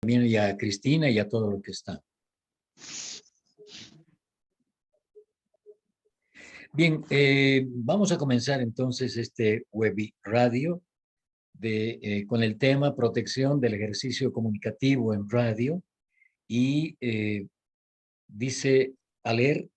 También y a Cristina y a todo lo que está. Bien, vamos a comenzar entonces este webiradio con el tema protección del ejercicio comunicativo en radio y dice Aller,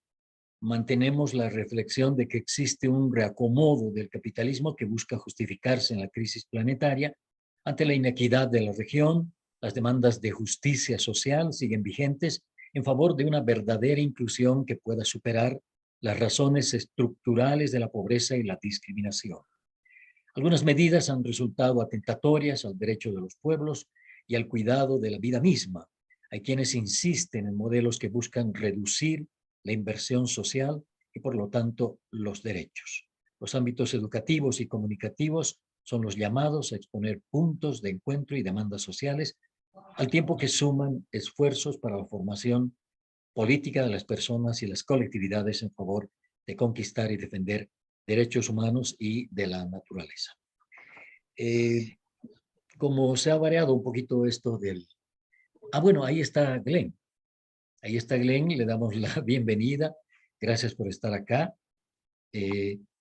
mantenemos la reflexión de que existe un reacomodo del capitalismo que busca justificarse en la crisis planetaria ante la inequidad de la región. Las demandas de justicia social siguen vigentes en favor de una verdadera inclusión que pueda superar las razones estructurales de la pobreza y la discriminación. Algunas medidas han resultado atentatorias al derecho de los pueblos y al cuidado de la vida misma. Hay quienes insisten en modelos que buscan reducir la inversión social y por lo tanto los derechos. Los ámbitos educativos y comunicativos son los llamados a exponer puntos de encuentro y demandas sociales al tiempo que suman esfuerzos para la formación política de las personas y las colectividades en favor de conquistar y defender derechos humanos y de la naturaleza. Como se ha variado un poquito esto del... bueno, ahí está Glenn. Ahí está Glenn, le damos la bienvenida. Gracias por estar acá.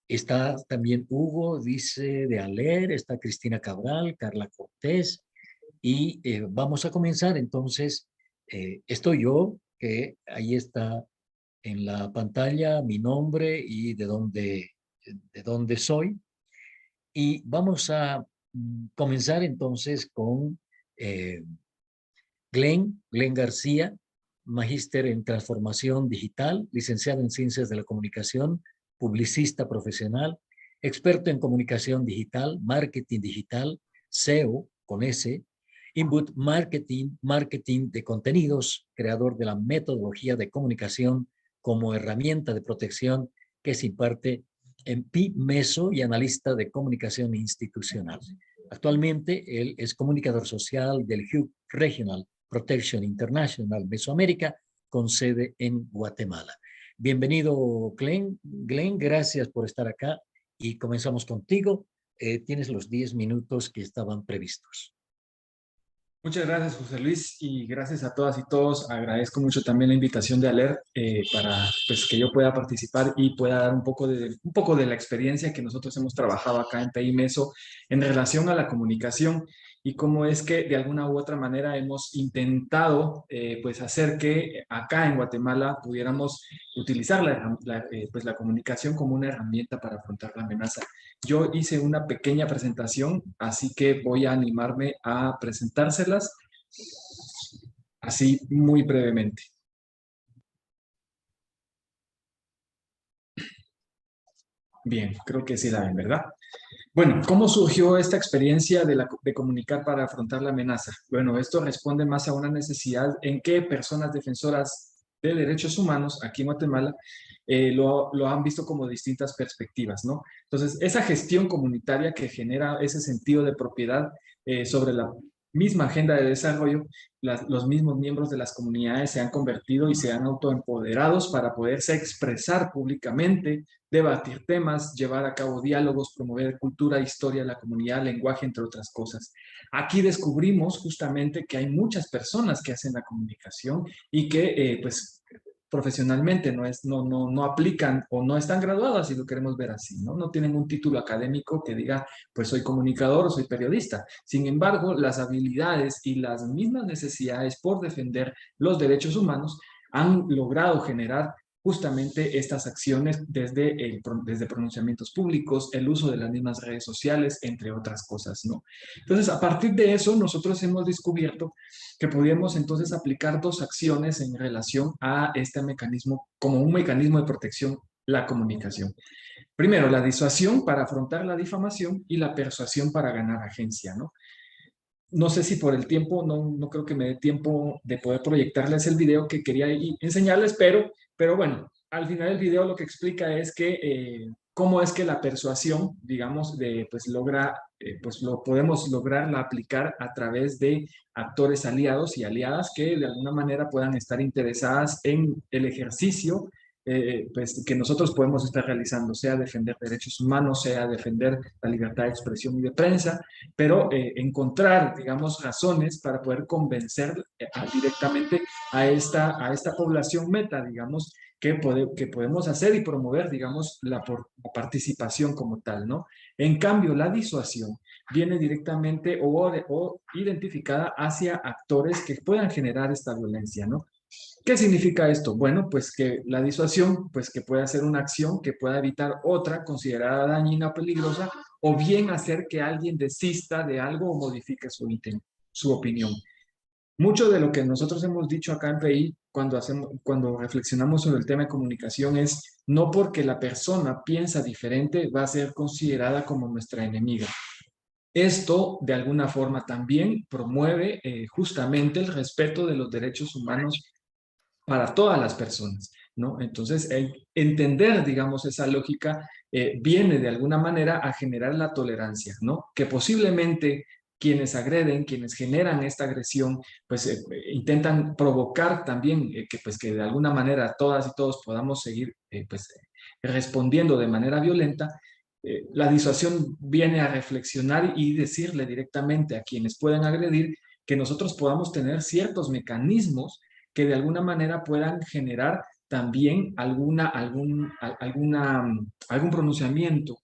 Está también Hugo, dice de Aller, está Cristina Cabral, Carla Cortés. Y vamos a comenzar entonces. Estoy yo, que ahí está en la pantalla mi nombre y de dónde soy. Y vamos a comenzar entonces con Glenn García, magíster en transformación digital, licenciado en ciencias de la comunicación, publicista profesional, experto en comunicación digital, marketing digital, SEO con S, input marketing de contenidos, creador de la metodología de comunicación como herramienta de protección que se imparte en PIMESO y analista de comunicación institucional. Actualmente él es comunicador social del Hub Regional Protection International Mesoamérica con sede en Guatemala. Bienvenido, Glenn. Glenn, gracias por estar acá y comenzamos contigo. Tienes los 10 minutos que estaban previstos. Muchas gracias, José Luis, y gracias a todas y todos. Agradezco mucho también la invitación de Aller para pues, que yo pueda participar y pueda dar un poco de la experiencia que nosotros hemos trabajado acá en PIMESO en relación a la comunicación y cómo es que de alguna u otra manera hemos intentado pues hacer que acá en Guatemala pudiéramos utilizar pues la comunicación como una herramienta para afrontar la amenaza. Yo hice una pequeña presentación, así que voy a animarme a presentárselas así muy brevemente. Bien, creo que sí la ven, ¿verdad? Bueno, ¿cómo surgió esta experiencia de comunicar para afrontar la amenaza? Bueno, esto responde más a una necesidad en que personas defensoras de derechos humanos aquí en Guatemala lo han visto como distintas perspectivas, ¿no? Entonces, esa gestión comunitaria que genera ese sentido de propiedad sobre la misma agenda de desarrollo, los mismos miembros de las comunidades se han convertido y se han autoempoderados para poderse expresar públicamente, debatir temas, llevar a cabo diálogos, promover cultura, historia, la comunidad, lenguaje, entre otras cosas. Aquí descubrimos justamente que hay muchas personas que hacen la comunicación y que pues profesionalmente no aplican o no están graduadas, si lo queremos ver así, ¿no? No tienen un título académico que diga, pues soy comunicador o soy periodista. Sin embargo, las habilidades y las mismas necesidades por defender los derechos humanos han logrado generar justamente estas acciones desde pronunciamientos públicos, el uso de las mismas redes sociales, entre otras cosas, ¿no? Entonces, a partir de eso, nosotros hemos descubierto que podíamos entonces aplicar dos acciones en relación a este mecanismo, como un mecanismo de protección, la comunicación. Primero, la disuasión para afrontar la difamación y la persuasión para ganar agencia, ¿no? No sé si por el tiempo, no creo que me dé tiempo de poder proyectarles el video que quería enseñarles, pero bueno, al final el video lo que explica es que cómo es que la persuasión, digamos, pues lo podemos lograrla aplicar a través de actores aliados y aliadas que de alguna manera puedan estar interesadas en el ejercicio pues, que nosotros podemos estar realizando, sea defender derechos humanos, sea defender la libertad de expresión y de prensa, pero encontrar, digamos, razones para poder convencer directamente a esta población meta, digamos, que podemos hacer y promover, digamos, la participación como tal, ¿no? En cambio, la disuasión viene directamente o identificada hacia actores que puedan generar esta violencia, ¿no? ¿Qué significa esto? Bueno, pues que la disuasión, pues que puede hacer una acción que pueda evitar otra considerada dañina o peligrosa, o bien hacer que alguien desista de algo o modifique su opinión. Mucho de lo que nosotros hemos dicho acá en PI cuando reflexionamos sobre el tema de comunicación es no porque la persona piensa diferente va a ser considerada como nuestra enemiga. Esto, de alguna forma, también promueve justamente el respeto de los derechos humanos para todas las personas, ¿no? Entonces, entender, digamos, esa lógica viene de alguna manera a generar la tolerancia, ¿no? Que posiblemente quienes agreden, quienes generan esta agresión, pues intentan provocar también pues, que de alguna manera todas y todos podamos seguir pues, respondiendo de manera violenta. La disuasión viene a reflexionar y decirle directamente a quienes puedan agredir que nosotros podamos tener ciertos mecanismos que de alguna manera puedan generar también algún pronunciamiento.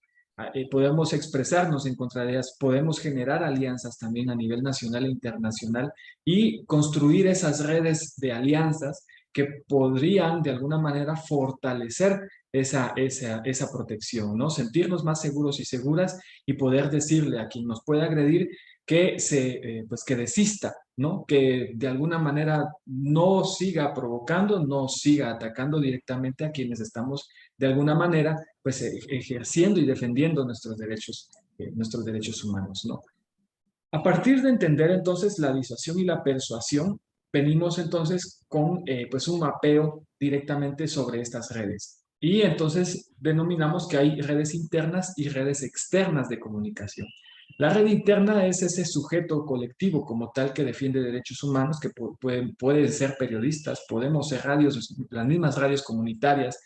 Podemos expresarnos en contra de ellas, podemos generar alianzas también a nivel nacional e internacional y construir esas redes de alianzas que podrían de alguna manera fortalecer esa protección, ¿no? Sentirnos más seguros y seguras y poder decirle a quien nos puede agredir pues que desista, ¿no? Que de alguna manera no siga provocando, no siga atacando directamente a quienes estamos de alguna manera pues ejerciendo y defendiendo nuestros derechos humanos, ¿no? A partir de entender entonces la disuasión y la persuasión, venimos entonces con pues un mapeo directamente sobre estas redes. Y entonces denominamos que hay redes internas y redes externas de comunicación. La red interna es ese sujeto colectivo como tal que defiende derechos humanos, que pueden ser periodistas, podemos ser radios, las mismas radios comunitarias.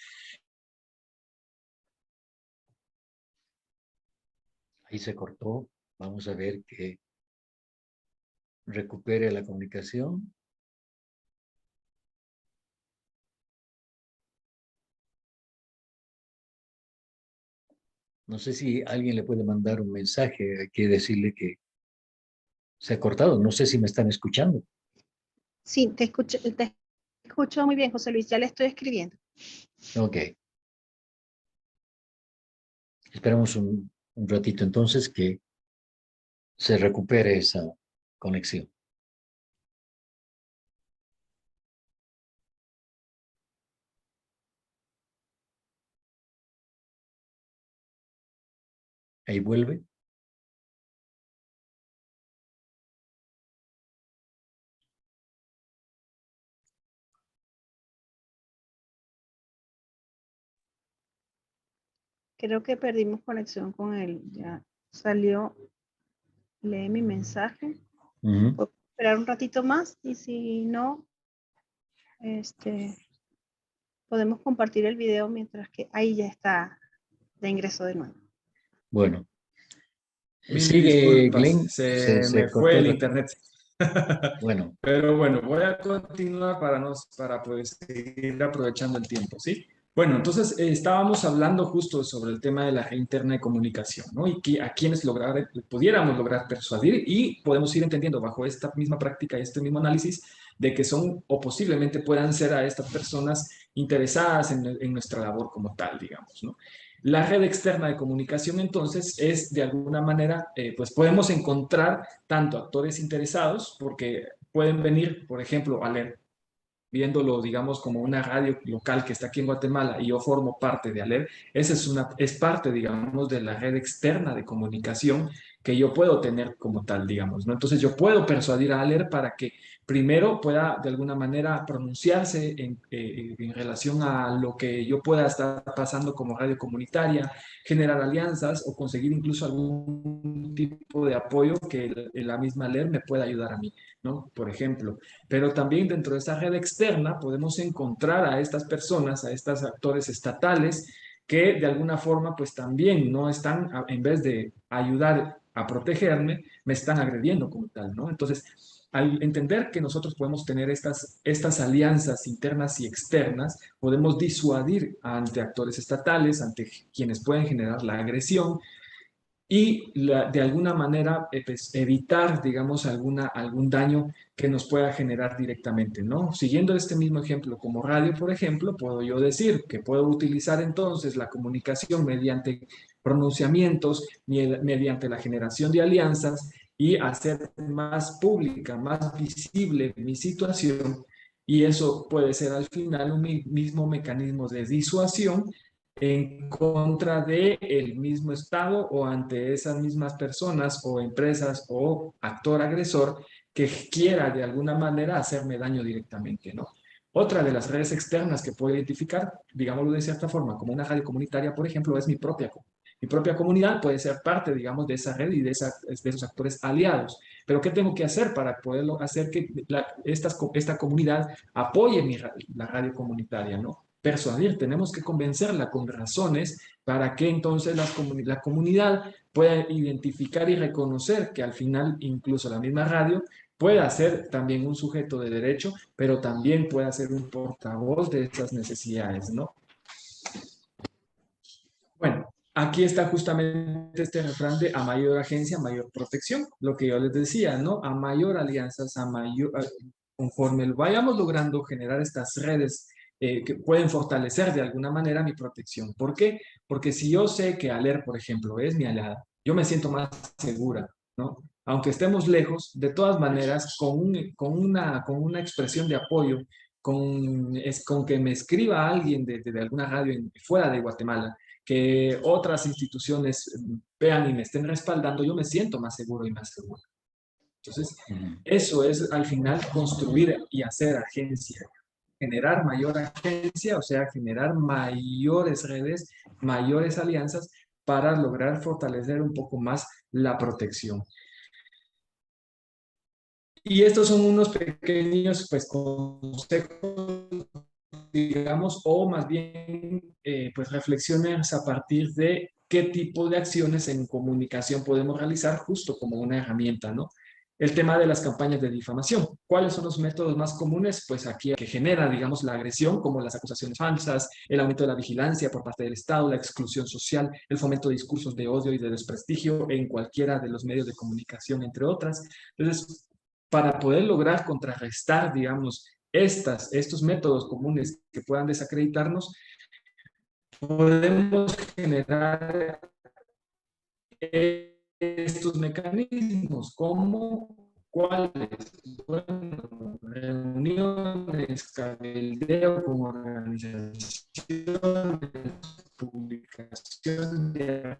Ahí se cortó. Vamos a ver que recupere la comunicación. No sé si alguien le puede mandar un mensaje, hay que decirle que se ha cortado. No sé si me están escuchando. Sí, te escucho muy bien, José Luis, ya le estoy escribiendo. Ok. Esperamos un ratito entonces que se recupere esa conexión. Ahí vuelve. Creo que perdimos conexión con él. Ya salió, lee mi mensaje. Puedo esperar un ratito más y si no, podemos compartir el video mientras que ahí ya está de ingreso de nuevo. Bueno. Mil Sigue, disculpas, Glenn. se Se me fue cortó el el ratito. internet. Bueno. Pero bueno, voy a continuar para poder seguir aprovechando el tiempo, ¿sí? Bueno, entonces estábamos hablando justo sobre el tema de la red interna de comunicación, ¿no? Y que a quienes pudiéramos lograr persuadir y podemos ir entendiendo bajo esta misma práctica y este mismo análisis de que son o posiblemente puedan ser a estas personas interesadas en nuestra labor como tal, digamos, ¿no? La red externa de comunicación, entonces, es de alguna manera, pues podemos encontrar tanto actores interesados, porque pueden venir, por ejemplo, a leer, viéndolo, digamos, como una radio local que está aquí en Guatemala y yo formo parte de ALER, esa es parte, digamos, de la red externa de comunicación que yo puedo tener como tal, digamos, ¿no? Entonces yo puedo persuadir a ALER para que primero pueda de alguna manera pronunciarse en relación a lo que yo pueda estar pasando como radio comunitaria, generar alianzas o conseguir incluso algún tipo de apoyo que la misma LER me pueda ayudar a mí, ¿no? Por ejemplo. Pero también dentro de esa red externa podemos encontrar a estas personas, a estos actores estatales que de alguna forma pues también no están, en vez de ayudar a protegerme, me están agrediendo como tal, ¿no? Entonces, al entender que nosotros podemos tener estas alianzas internas y externas, podemos disuadir ante actores estatales, ante quienes pueden generar la agresión y de alguna manera pues, evitar, digamos, algún daño que nos pueda generar directamente, ¿no? Siguiendo este mismo ejemplo como radio, por ejemplo, puedo yo decir que puedo utilizar entonces la comunicación mediante pronunciamientos, mediante la generación de alianzas y hacer más pública, más visible mi situación, y eso puede ser al final un mismo mecanismo de disuasión en contra del mismo Estado o ante esas mismas personas o empresas o actor agresor que quiera de alguna manera hacerme daño directamente, ¿no? Otra de las redes externas que puedo identificar, digámoslo de cierta forma, como una radio comunitaria, por ejemplo, es mi propia comunidad puede ser parte, digamos, de esa red y de esos actores aliados. Pero ¿qué tengo que hacer para poderlo hacer que esta comunidad apoye la radio comunitaria, ¿no? Persuadir, tenemos que convencerla con razones para que entonces la comunidad pueda identificar y reconocer que al final incluso la misma radio pueda ser también un sujeto de derecho, pero también pueda ser un portavoz de esas necesidades, ¿no? Bueno, aquí está justamente este refrán de a mayor agencia, mayor protección, lo que yo les decía, ¿no? A mayor alianzas, conforme vayamos logrando generar estas redes que pueden fortalecer de alguna manera mi protección. ¿Por qué? Porque si yo sé que Aler, por ejemplo, es mi aliada, yo me siento más segura, ¿no? Aunque estemos lejos, de todas maneras, con una expresión de apoyo, con que me escriba alguien de alguna radio fuera de Guatemala, que otras instituciones vean y me estén respaldando, yo me siento más seguro y más seguro. Entonces, eso es al final construir y hacer agencia, generar mayor agencia, o sea, generar mayores redes, mayores alianzas para lograr fortalecer un poco más la protección. Y estos son unos pequeños pues, consejos, digamos, o más bien pues reflexiones a partir de qué tipo de acciones en comunicación podemos realizar justo como una herramienta, ¿no? El tema de las campañas de difamación. ¿Cuáles son los métodos más comunes? Pues aquí que genera, digamos, la agresión, como las acusaciones falsas, el aumento de la vigilancia por parte del Estado, la exclusión social, el fomento de discursos de odio y de desprestigio en cualquiera de los medios de comunicación, entre otras. Entonces, para poder lograr contrarrestar, digamos, estos métodos comunes que puedan desacreditarnos, podemos generar estos mecanismos, como cuáles, bueno, reuniones, cabildeo con organizaciones, publicación de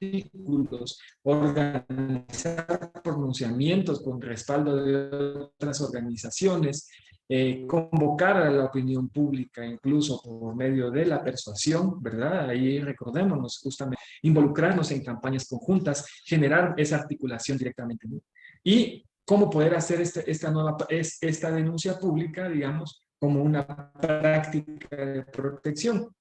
artículos, organizar pronunciamientos con respaldo de otras organizaciones, convocar a la opinión pública, incluso por medio de la persuasión, ¿verdad? Ahí recordémonos justamente, involucrarnos en campañas conjuntas, generar esa articulación directamente, ¿no? Y cómo poder hacer esta denuncia pública, digamos, como una práctica de protección.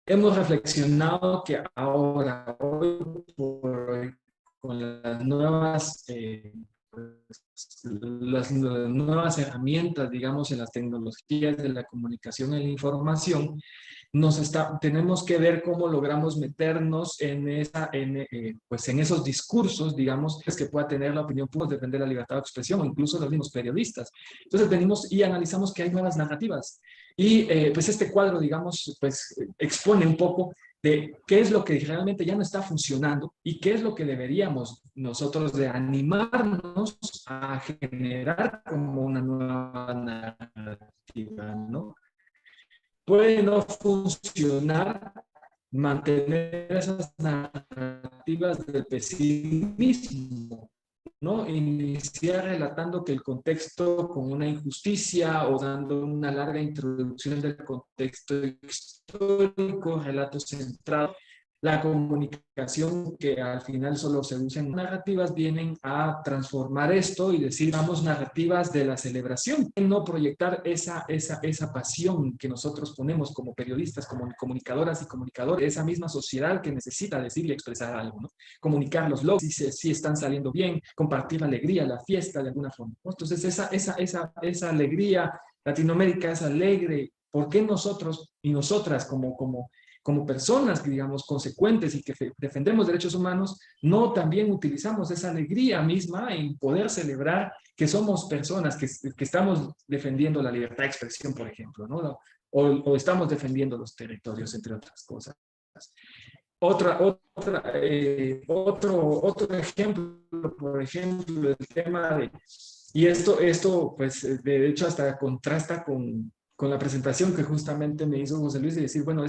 Hemos reflexionado que ahora, hoy por hoy, con las nuevas herramientas, digamos, en las tecnologías de la comunicación y la información, tenemos que ver cómo logramos meternos pues en esos discursos, digamos, que pueda tener la opinión pública, defender la libertad de expresión, o incluso los mismos periodistas. Entonces venimos y analizamos que hay nuevas narrativas. Y pues este cuadro, digamos, pues expone un poco de qué es lo que realmente ya no está funcionando y qué es lo que deberíamos nosotros de animarnos a generar como una nueva narrativa, ¿no? Puede no funcionar mantener esas narrativas del pesimismo, ¿no? Iniciar relatando que el contexto con una injusticia o dando una larga introducción del contexto histórico, relatos centrados. La comunicación, que al final solo se usan narrativas, vienen a transformar esto y decir, vamos, narrativas de la celebración, no proyectar esa pasión que nosotros ponemos como periodistas, como comunicadoras y comunicadores, esa misma sociedad que necesita decir y expresar algo, ¿no? Comunicar los logros, si están saliendo bien, compartir la alegría, la fiesta de alguna forma, ¿no? Entonces, esa alegría, Latinoamérica es alegre, ¿por qué nosotros y nosotras como personas, digamos, consecuentes y que defendemos derechos humanos, no también utilizamos esa alegría misma en poder celebrar que somos personas que estamos defendiendo la libertad de expresión, por ejemplo, ¿no? O estamos defendiendo los territorios, entre otras cosas. Otro ejemplo, por ejemplo, el tema de, y esto pues de hecho hasta contrasta con la presentación que justamente me hizo José Luis, y decir, bueno,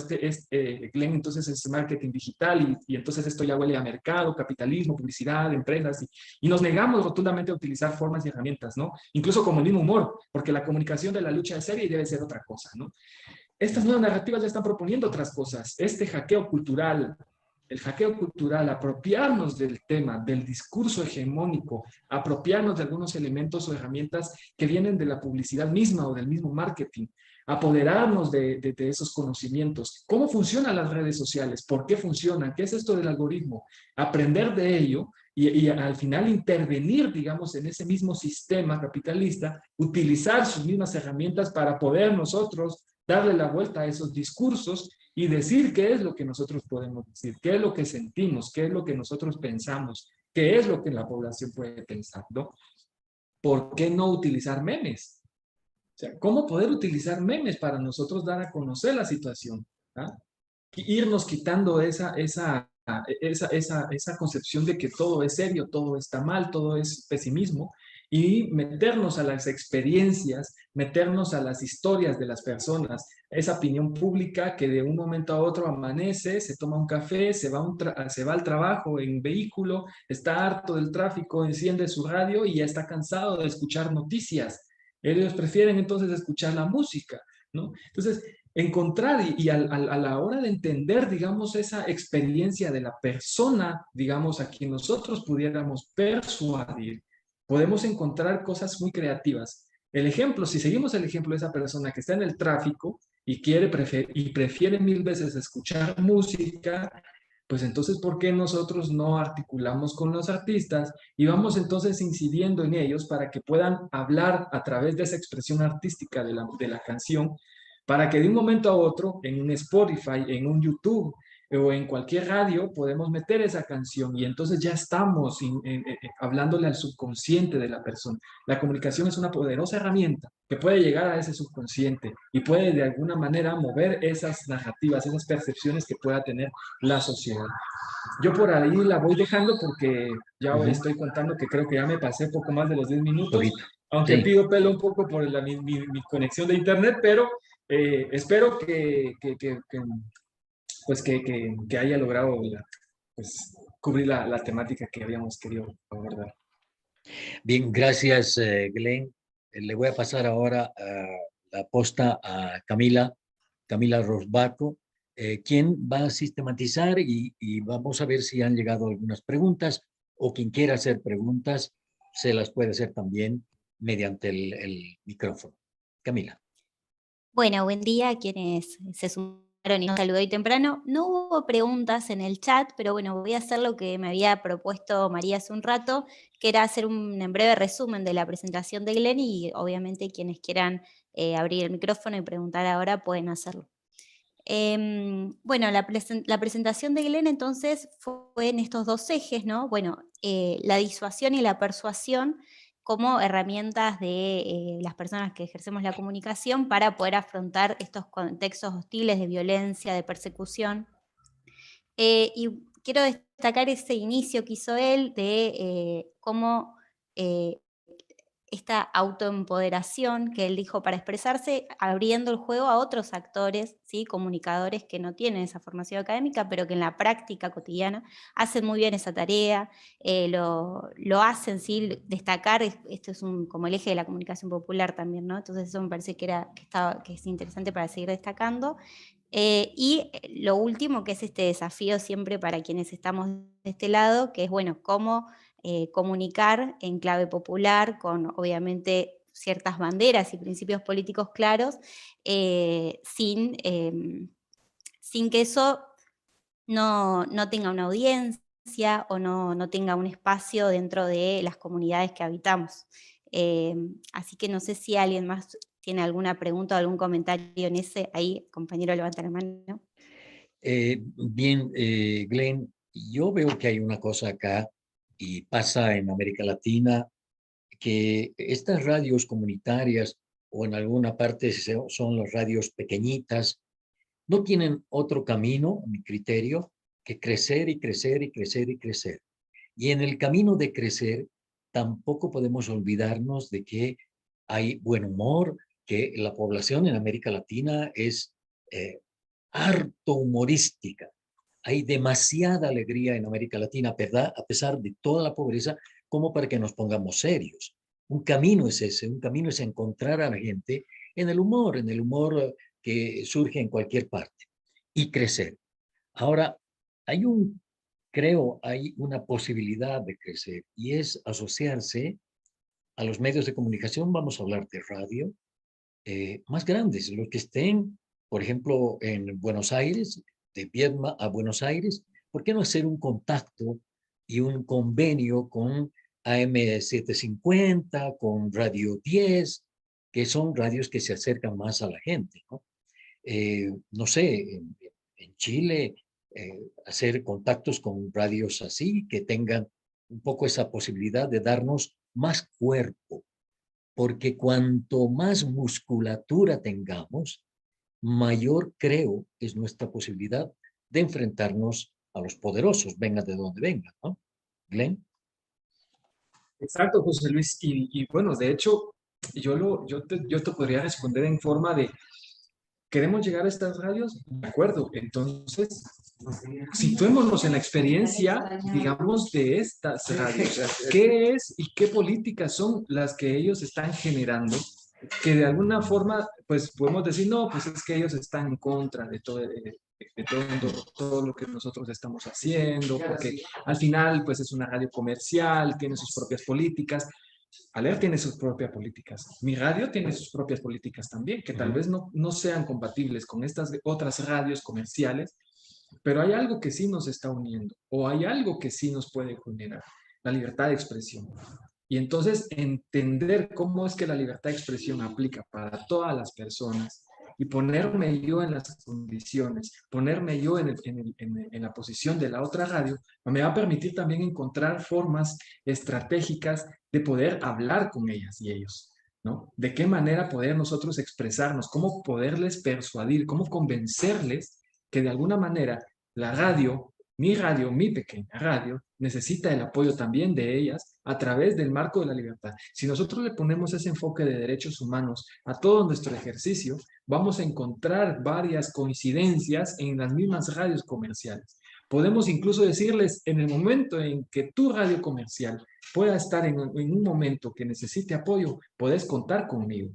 Glenn entonces es marketing digital y entonces esto ya huele a mercado, capitalismo, publicidad, empresas, y nos negamos rotundamente a utilizar formas y herramientas, ¿no? Incluso como el mismo humor, porque la comunicación de la lucha de serie debe ser otra cosa, ¿no? Estas nuevas narrativas ya están proponiendo otras cosas. Este hackeo cultural, el hackeo cultural, apropiarnos del tema, del discurso hegemónico, apropiarnos de algunos elementos o herramientas que vienen de la publicidad misma o del mismo marketing, apoderarnos de esos conocimientos. ¿Cómo funcionan las redes sociales? ¿Por qué funcionan? ¿Qué es esto del algoritmo? Aprender de ello y al final intervenir, digamos, en ese mismo sistema capitalista, utilizar sus mismas herramientas para poder nosotros darle la vuelta a esos discursos y decir qué es lo que nosotros podemos decir, qué es lo que sentimos, qué es lo que nosotros pensamos, qué es lo que la población puede pensar, ¿no? ¿Por qué no utilizar memes? O sea, ¿cómo poder utilizar memes para nosotros dar a conocer la situación? ¿Ah? Irnos quitando esa concepción de que todo es serio, todo está mal, todo es pesimismo, y meternos a las experiencias, meternos a las historias de las personas, esa opinión pública que de un momento a otro amanece, se toma un café, se va al trabajo en vehículo, está harto del tráfico, enciende su radio y ya está cansado de escuchar noticias. Ellos prefieren entonces escuchar la música, ¿no? Entonces, encontrar a la hora de entender, digamos, esa experiencia de la persona, digamos, a quien nosotros pudiéramos persuadir, podemos encontrar cosas muy creativas. El ejemplo, si seguimos el ejemplo de esa persona que está en el tráfico y prefiere mil veces escuchar música, pues entonces, ¿por qué nosotros no articulamos con los artistas y vamos entonces incidiendo en ellos para que puedan hablar a través de esa expresión artística de la canción, para que de un momento a otro, en un Spotify, en un YouTube o en cualquier radio, podemos meter esa canción y entonces ya estamos hablándole al subconsciente de la persona? La comunicación es una poderosa herramienta que puede llegar a ese subconsciente y puede de alguna manera mover esas narrativas, esas percepciones que pueda tener la sociedad. Yo por ahí la voy dejando porque ya hoy estoy contando que creo que ya me pasé poco más de los 10 minutos, Poquito. aunque Sí. pido pelo un poco por mi conexión de internet, pero espero pues que haya logrado pues, cubrir la temática que habíamos querido abordar. Bien, gracias, Glenn. Le voy a pasar ahora la posta a Camila Rosbaco, quien va a sistematizar y vamos a ver si han llegado algunas preguntas o quien quiera hacer preguntas se las puede hacer también mediante el micrófono. Camila. Bueno, buen día a quienes se sumaron y nos saludó hoy temprano. No hubo preguntas en el chat, pero bueno, voy a hacer lo que me había propuesto María hace un rato, que era hacer en breve resumen de la presentación de Glenn y obviamente quienes quieran abrir el micrófono y preguntar ahora pueden hacerlo. Bueno, la presentación de Glenn entonces fue en estos dos ejes, ¿no? Bueno, la disuasión y la persuasión como herramientas de las personas que ejercemos la comunicación para poder afrontar estos contextos hostiles de violencia, de persecución. Y quiero destacar ese inicio que hizo él de cómo esta autoempoderación que él dijo para expresarse, abriendo el juego a otros actores, ¿sí? Comunicadores que no tienen esa formación académica, pero que en la práctica cotidiana hacen muy bien esa tarea, lo hacen, ¿sí? Destacar, esto es como el eje de la comunicación popular también, ¿no? Entonces eso me parece que es interesante para seguir destacando. Y lo último, que es este desafío siempre para quienes estamos de este lado, que es, bueno, cómo comunicar en clave popular, con obviamente ciertas banderas y principios políticos claros, sin que eso no tenga una audiencia o no tenga un espacio dentro de las comunidades que habitamos. Así que no sé si alguien más tiene alguna pregunta o algún comentario en ese. Ahí, compañero, levanta la mano. Bien, Glenn, yo veo que hay una cosa acá y pasa en América Latina, que estas radios comunitarias o en alguna parte son las radios pequeñitas, no tienen otro camino, a mi criterio, que crecer y crecer y crecer y crecer. Y en el camino de crecer, tampoco podemos olvidarnos de que hay buen humor, que la población en América Latina es harto humorística. Hay demasiada alegría en América Latina, ¿verdad? A pesar de toda la pobreza, como para que nos pongamos serios. Un camino es ese, un camino es encontrar a la gente en el humor que surge en cualquier parte y crecer. Ahora, hay una posibilidad de crecer y es asociarse a los medios de comunicación, vamos a hablar de radio, más grandes, los que estén, por ejemplo, en Buenos Aires, de Viedma a Buenos Aires, ¿por qué no hacer un contacto y un convenio con AM750, con Radio 10, que son radios que se acercan más a la gente, ¿no? No sé, en Chile, hacer contactos con radios así, que tengan un poco esa posibilidad de darnos más cuerpo, porque cuanto más musculatura tengamos, mayor creo es nuestra posibilidad de enfrentarnos a los poderosos, venga de donde venga, ¿no? Glenn. Exacto, José Luis. Y bueno, de hecho, yo te podría responder en forma de, ¿queremos llegar a estas radios? De acuerdo. Entonces, situémonos en la experiencia, digamos, de estas radios. ¿Qué es y qué políticas son las que ellos están generando? Que de alguna forma, pues podemos decir, no, pues es que ellos están en contra de todo lo que nosotros estamos haciendo, porque al final, pues es una radio comercial, tiene sus propias políticas. Aler tiene sus propias políticas. Mi radio tiene sus propias políticas también, que tal vez no sean compatibles con estas otras radios comerciales, pero hay algo que sí nos está uniendo, o hay algo que sí nos puede generar, la libertad de expresión. Y entonces entender cómo es que la libertad de expresión aplica para todas las personas y ponerme yo en las condiciones, ponerme yo en la posición de la otra radio, me va a permitir también encontrar formas estratégicas de poder hablar con ellas y ellos, ¿no? De qué manera poder nosotros expresarnos, cómo poderles persuadir, cómo convencerles que de alguna manera la radio, mi pequeña radio, necesita el apoyo también de ellas a través del marco de la libertad. Si nosotros le ponemos ese enfoque de derechos humanos a todo nuestro ejercicio, vamos a encontrar varias coincidencias en las mismas radios comerciales. Podemos incluso decirles, en el momento en que tu radio comercial pueda estar en un momento que necesite apoyo, puedes contar conmigo.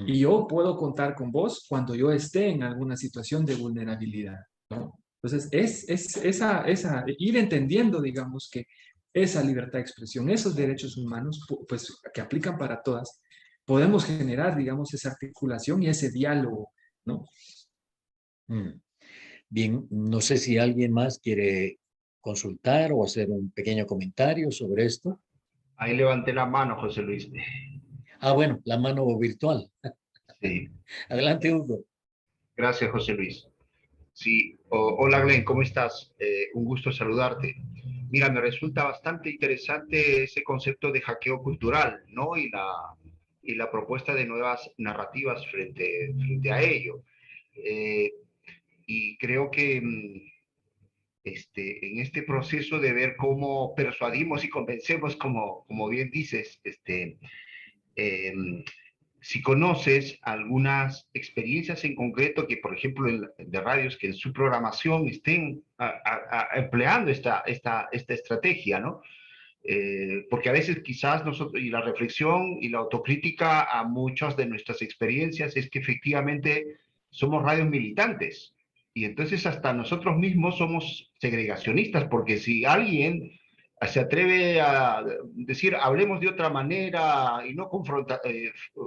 Y yo puedo contar con vos cuando yo esté en alguna situación de vulnerabilidad, ¿no? Entonces, ir entendiendo, digamos, que esa libertad de expresión, esos derechos humanos, pues, que aplican para todas, podemos generar, digamos, esa articulación y ese diálogo, ¿no? Bien, no sé si alguien más quiere consultar o hacer un pequeño comentario sobre esto. Ahí levanté la mano, José Luis. Ah, bueno, la mano virtual. Sí. Adelante, Hugo. Gracias, José Luis. Sí, hola Glenn, ¿cómo estás? Un gusto saludarte. Mira, me resulta bastante interesante ese concepto de hackeo cultural, ¿no? Y la propuesta de nuevas narrativas frente a ello. Y creo que en este proceso de ver cómo persuadimos y convencemos, como bien dices, si conoces algunas experiencias en concreto que, por ejemplo, de radios que en su programación estén empleando esta estrategia, ¿no? Porque a veces quizás nosotros, y la reflexión y la autocrítica a muchas de nuestras experiencias es que efectivamente somos radios militantes. Y entonces hasta nosotros mismos somos segregacionistas, porque si alguien se atreve a decir, hablemos de otra manera y no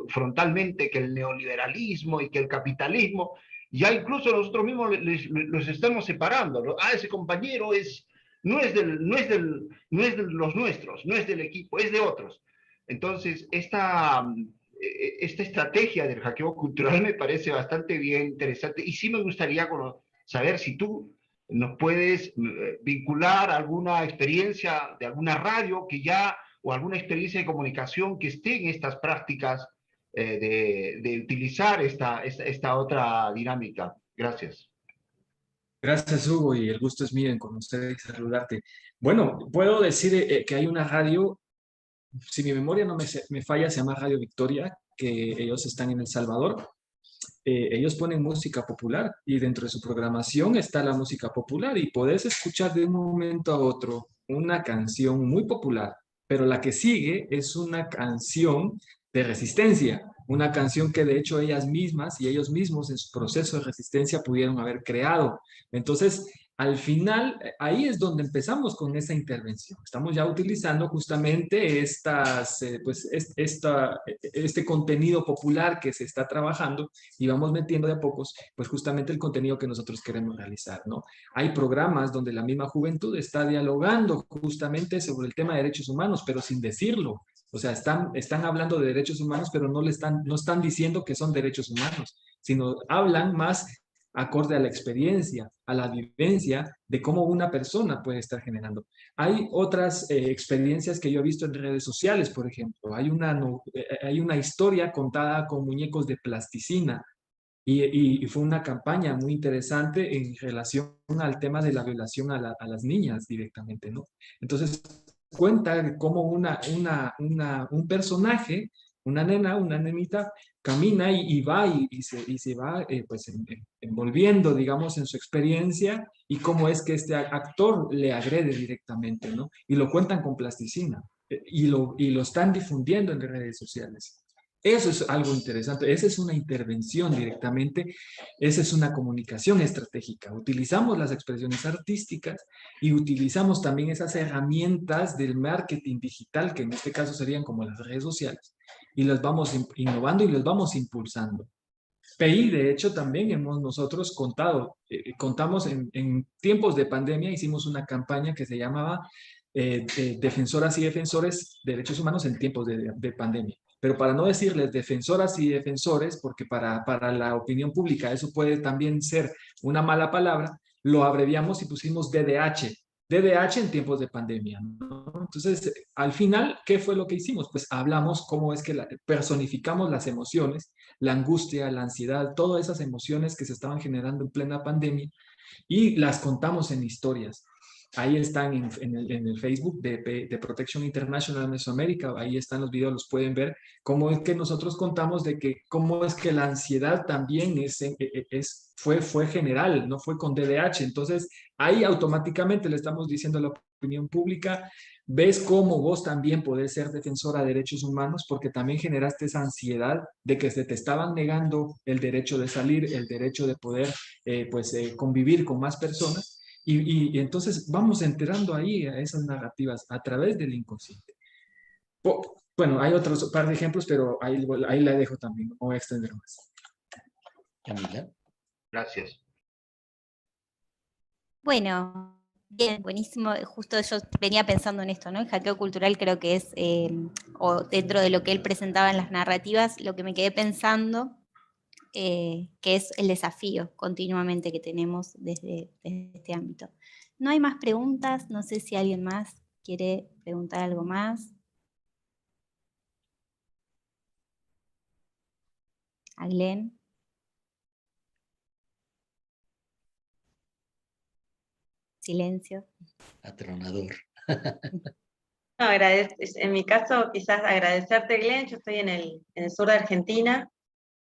frontalmente que el neoliberalismo y que el capitalismo, ya incluso nosotros mismos los estamos separando, ¿no? Ah, ese compañero no es de los nuestros, no es del equipo, es de otros. Entonces, esta estrategia del hackeo cultural me parece bastante bien interesante y sí me gustaría saber si tú nos puedes vincular alguna experiencia de alguna radio que ya, o alguna experiencia de comunicación que esté en estas prácticas de utilizar esta otra dinámica. Gracias. Gracias, Hugo, y el gusto es mío en conocer y saludarte. Bueno, puedo decir que hay una radio, si mi memoria no me falla, se llama Radio Victoria, que ellos están en El Salvador. Ellos ponen música popular y dentro de su programación está la música popular y podés escuchar de un momento a otro una canción muy popular, pero la que sigue es una canción de resistencia, una canción que de hecho ellas mismas y ellos mismos en su proceso de resistencia pudieron haber creado. Entonces, al final, ahí es donde empezamos con esa intervención. Estamos ya utilizando justamente este contenido popular que se está trabajando y vamos metiendo de a pocos, pues justamente el contenido que nosotros queremos realizar, ¿no? Hay programas donde la misma juventud está dialogando justamente sobre el tema de derechos humanos, pero sin decirlo. O sea, están hablando de derechos humanos, pero no están diciendo que son derechos humanos, sino hablan más acorde a la experiencia, a la vivencia de cómo una persona puede estar generando. Hay otras experiencias que yo he visto en redes sociales, por ejemplo. Hay una historia contada con muñecos de plasticina y fue una campaña muy interesante en relación al tema de la violación a las niñas directamente, ¿no? Entonces, cuenta cómo un personaje, una nena, una nenita, camina y va y se va pues envolviendo, digamos, en su experiencia y cómo es que este actor le agrede directamente, ¿no? Y lo cuentan con plasticina y lo están difundiendo en redes sociales. Eso es algo interesante, esa es una intervención directamente, esa es una comunicación estratégica. Utilizamos las expresiones artísticas y utilizamos también esas herramientas del marketing digital, que en este caso serían como las redes sociales, y las vamos innovando y las vamos impulsando. PI, de hecho, también nosotros contamos en tiempos de pandemia, hicimos una campaña que se llamaba Defensoras y Defensores de Derechos Humanos en tiempos de pandemia. Pero para no decirles defensoras y defensores, porque para la opinión pública eso puede también ser una mala palabra, lo abreviamos y pusimos DDH. DDH en tiempos de pandemia, ¿no? Entonces, al final, ¿qué fue lo que hicimos? Pues hablamos cómo es que personificamos las emociones, la angustia, la ansiedad, todas esas emociones que se estaban generando en plena pandemia y las contamos en historias. Ahí están en el Facebook de Protection International Mesoamérica, ahí están los videos, los pueden ver, cómo es que nosotros contamos de que cómo es que la ansiedad también fue general, no fue con DDH. Entonces, ahí automáticamente le estamos diciendo a la opinión pública, ves cómo vos también podés ser defensora de derechos humanos porque también generaste esa ansiedad de que se te estaban negando el derecho de salir, el derecho de poder convivir con más personas. Y entonces vamos enterando ahí a esas narrativas a través del inconsciente. Bueno, hay otros par de ejemplos, pero ahí la dejo también, no voy a extender más. Camila. Gracias. Bueno, bien, buenísimo. Justo yo venía pensando en esto, ¿no? El hackeo cultural creo que es, o dentro de lo que él presentaba en las narrativas, lo que me quedé pensando, que es el desafío continuamente que tenemos desde este ámbito. No hay más preguntas, no sé si alguien más quiere preguntar algo más. ¿A Glenn? Silencio. Atronador. No, en mi caso, quizás agradecerte, Glenn. Yo estoy en el sur de Argentina,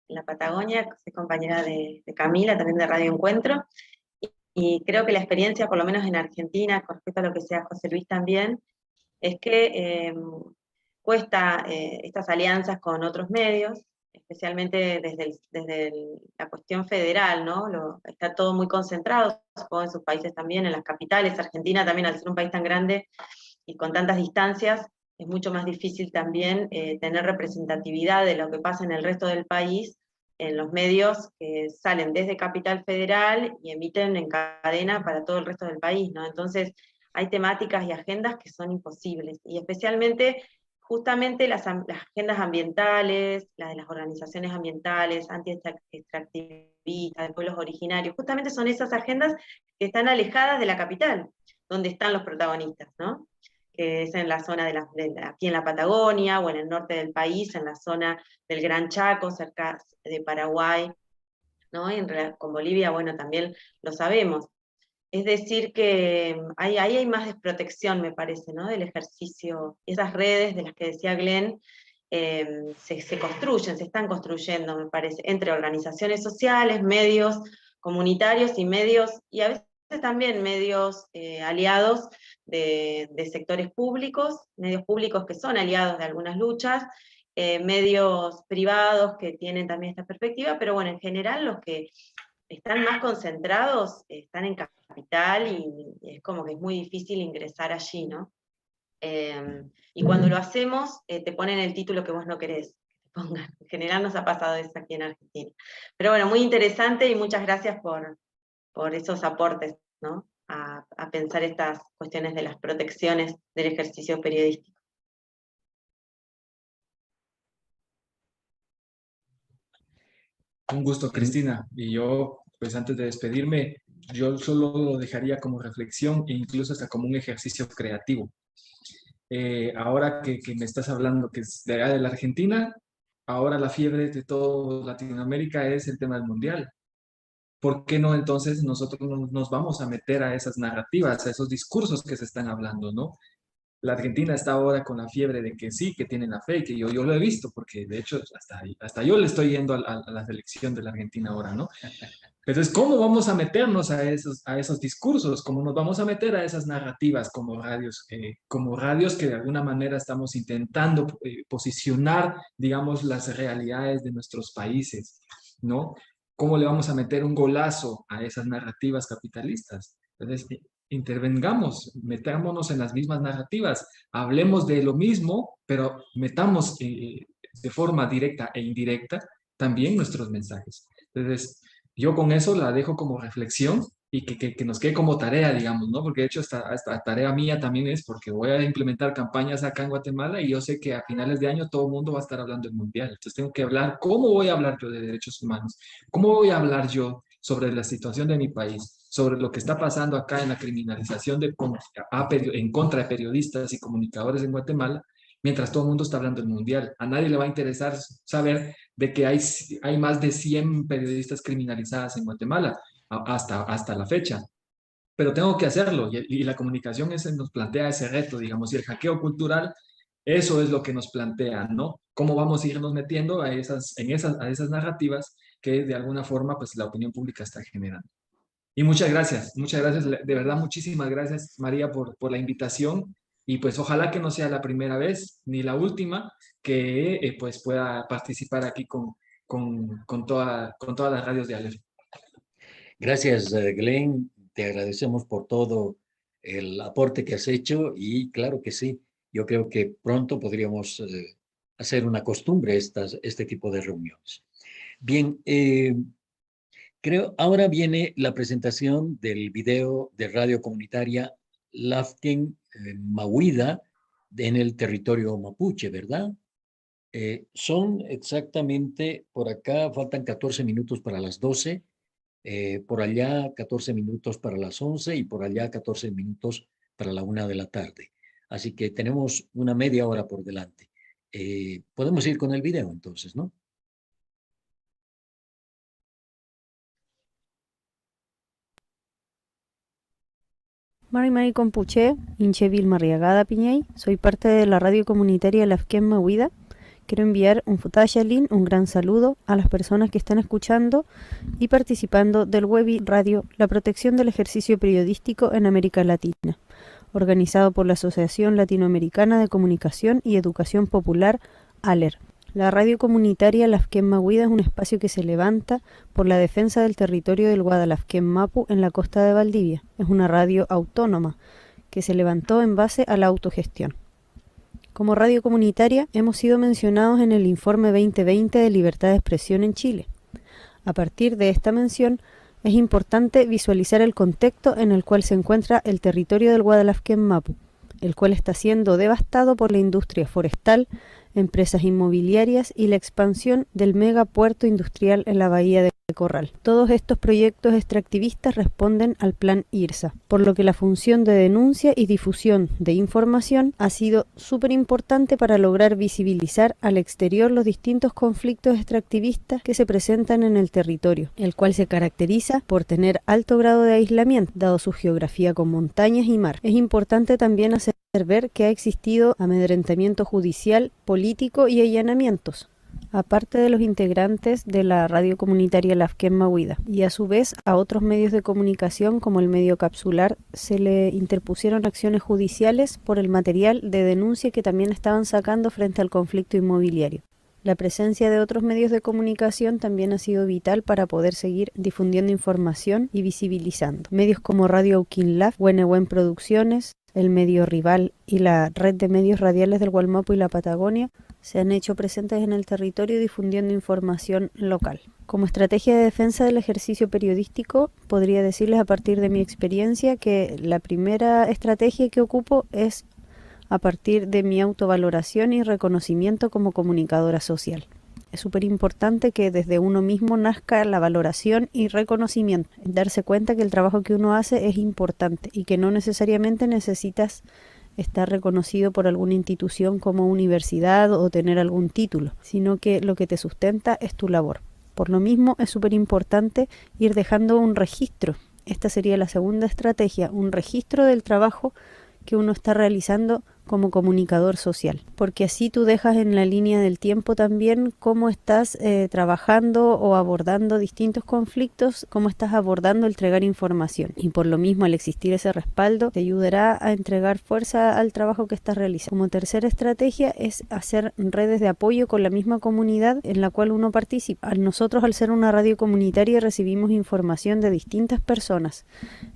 en la Patagonia, soy compañera de Camila, también de Radio Encuentro, y creo que la experiencia, por lo menos en Argentina, con respecto a lo que sea José Luis también, es que cuesta estas alianzas con otros medios, especialmente la cuestión federal, ¿no? Está todo muy concentrado, supongo en sus países también, en las capitales. Argentina también, al ser un país tan grande y con tantas distancias, es mucho más difícil también tener representatividad de lo que pasa en el resto del país en los medios que salen desde Capital Federal y emiten en cadena para todo el resto del país, ¿no? Entonces, hay temáticas y agendas que son imposibles, y especialmente, justamente las agendas ambientales, las de las organizaciones ambientales, anti-extractivistas, de pueblos originarios, justamente son esas agendas que están alejadas de la capital, donde están los protagonistas, ¿no? Que es en la zona aquí en la Patagonia, o en el norte del país, en la zona del Gran Chaco, cerca de Paraguay, ¿no? Y con Bolivia, bueno, también lo sabemos. Es decir, que ahí hay más desprotección, me parece, ¿no? Del ejercicio. Esas redes de las que decía Glenn se construyen, se están construyendo, me parece, entre organizaciones sociales, medios comunitarios y medios, y a veces también medios aliados de sectores públicos, medios públicos que son aliados de algunas luchas, medios privados que tienen también esta perspectiva, pero bueno, en general los que están más concentrados están en capital, y es como que es muy difícil ingresar allí, ¿no? Y cuando lo hacemos, te ponen el título que vos no querés que te pongan. En general nos ha pasado eso aquí en Argentina. Pero bueno, muy interesante, y muchas gracias por esos aportes, ¿no? A pensar estas cuestiones de las protecciones del ejercicio periodístico. Un gusto, Cristina. Y yo, pues antes de despedirme, yo solo lo dejaría como reflexión e incluso hasta como un ejercicio creativo. Ahora que me estás hablando que es de allá de la Argentina, ahora la fiebre de toda Latinoamérica es el tema del mundial. ¿Por qué no entonces nosotros nos vamos a meter a esas narrativas, a esos discursos que se están hablando, ¿no? La Argentina está ahora con la fiebre de que sí, que tienen la fe, que yo lo he visto, porque de hecho hasta yo le estoy yendo a la selección de la Argentina ahora, ¿no? Entonces, ¿cómo vamos a meternos a esos discursos? ¿Cómo nos vamos a meter a esas narrativas como radios que de alguna manera estamos intentando posicionar, digamos, las realidades de nuestros países, ¿no? ¿Cómo le vamos a meter un golazo a esas narrativas capitalistas? Entonces, intervengamos, metámonos en las mismas narrativas, hablemos de lo mismo, pero metamos de forma directa e indirecta también nuestros mensajes. Entonces, yo con eso la dejo como reflexión y que nos quede como tarea, digamos, ¿no? Porque de hecho esta tarea mía también es porque voy a implementar campañas acá en Guatemala, y yo sé que a finales de año todo el mundo va a estar hablando del mundial. Entonces tengo que hablar, ¿cómo voy a hablar yo de derechos humanos? ¿Cómo voy a hablar yo sobre la situación de mi país, sobre lo que está pasando acá en la criminalización en contra de periodistas y comunicadores en Guatemala, mientras todo el mundo está hablando del mundial? A nadie le va a interesar saber de que hay más de 100 periodistas criminalizadas en Guatemala hasta la fecha. Pero tengo que hacerlo, y la comunicación nos plantea ese reto, digamos, y el hackeo cultural, eso es lo que nos plantea, ¿no? ¿Cómo vamos a irnos metiendo a esas narrativas que de alguna forma pues la opinión pública está generando? Y muchas gracias, de verdad, muchísimas gracias, María, por la invitación, y pues ojalá que no sea la primera vez ni la última que pues pueda participar aquí con todas las radios de Aleph. Gracias, Glenn. Te agradecemos por todo el aporte que has hecho, y claro que sí, yo creo que pronto podríamos hacer una costumbre este tipo de reuniones. Bien, ahora viene la presentación del video de radio comunitaria Lafken Mahuida en el territorio mapuche, ¿verdad? Son exactamente, por acá faltan 14 minutos para las 12, por allá 14 minutos para las 11, y por allá 14 minutos para la 1 de la tarde. Así que tenemos una media hora por delante. Podemos ir con el video entonces, ¿no? Mari Compuche, Inche Vilma Riagada Piñey, soy parte de la radio comunitaria Lafken Mahuida. Quiero enviar un futayalin, un gran saludo a las personas que están escuchando y participando del Webi Radio La Protección del Ejercicio Periodístico en América Latina, organizado por la Asociación Latinoamericana de Comunicación y Educación Popular, ALER. La radio comunitaria Lafken Mahuida es un espacio que se levanta por la defensa del territorio del Guadalafken Mapu en la costa de Valdivia. Es una radio autónoma que se levantó en base a la autogestión. Como radio comunitaria hemos sido mencionados en el informe 2020 de libertad de expresión en Chile. A partir de esta mención, es importante visualizar el contexto en el cual se encuentra el territorio del Guadalafken Mapu, el cual está siendo devastado por la industria forestal, empresas inmobiliarias y la expansión del megapuerto industrial en la bahía de Corral. Todos estos proyectos extractivistas responden al plan IRSA, por lo que la función de denuncia y difusión de información ha sido súper importante para lograr visibilizar al exterior los distintos conflictos extractivistas que se presentan en el territorio, el cual se caracteriza por tener alto grado de aislamiento, dado su geografía con montañas y mar. Es importante también hacer ver que ha existido amedrentamiento judicial, político y allanamientos, aparte de los integrantes de la radio comunitaria Lafken Mahuida, y a su vez a otros medios de comunicación como el medio capsular se le interpusieron acciones judiciales por el material de denuncia que también estaban sacando frente al conflicto inmobiliario. La presencia de otros medios de comunicación también ha sido vital para poder seguir difundiendo información y visibilizando. Medios como Radio Auquinlaf, Buenehuen Producciones, el medio Rival y la red de medios radiales del Gualmapu y la Patagonia se han hecho presentes en el territorio difundiendo información local. Como estrategia de defensa del ejercicio periodístico, podría decirles a partir de mi experiencia que la primera estrategia que ocupo es a partir de mi autovaloración y reconocimiento como comunicadora social. Es súper importante que desde uno mismo nazca la valoración y reconocimiento, darse cuenta que el trabajo que uno hace es importante y que no necesariamente necesitas estar reconocido por alguna institución como universidad o tener algún título, sino que lo que te sustenta es tu labor. Por lo mismo es súper importante ir dejando un registro. Esta sería la segunda estrategia, un registro del trabajo que uno está realizando como comunicador social, porque así tú dejas en la línea del tiempo también cómo estás trabajando o abordando distintos conflictos, cómo estás abordando el entregar información, y por lo mismo al existir ese respaldo te ayudará a entregar fuerza al trabajo que estás realizando. Como tercera estrategia es hacer redes de apoyo con la misma comunidad en la cual uno participa. Nosotros, al ser una radio comunitaria, recibimos información de distintas personas.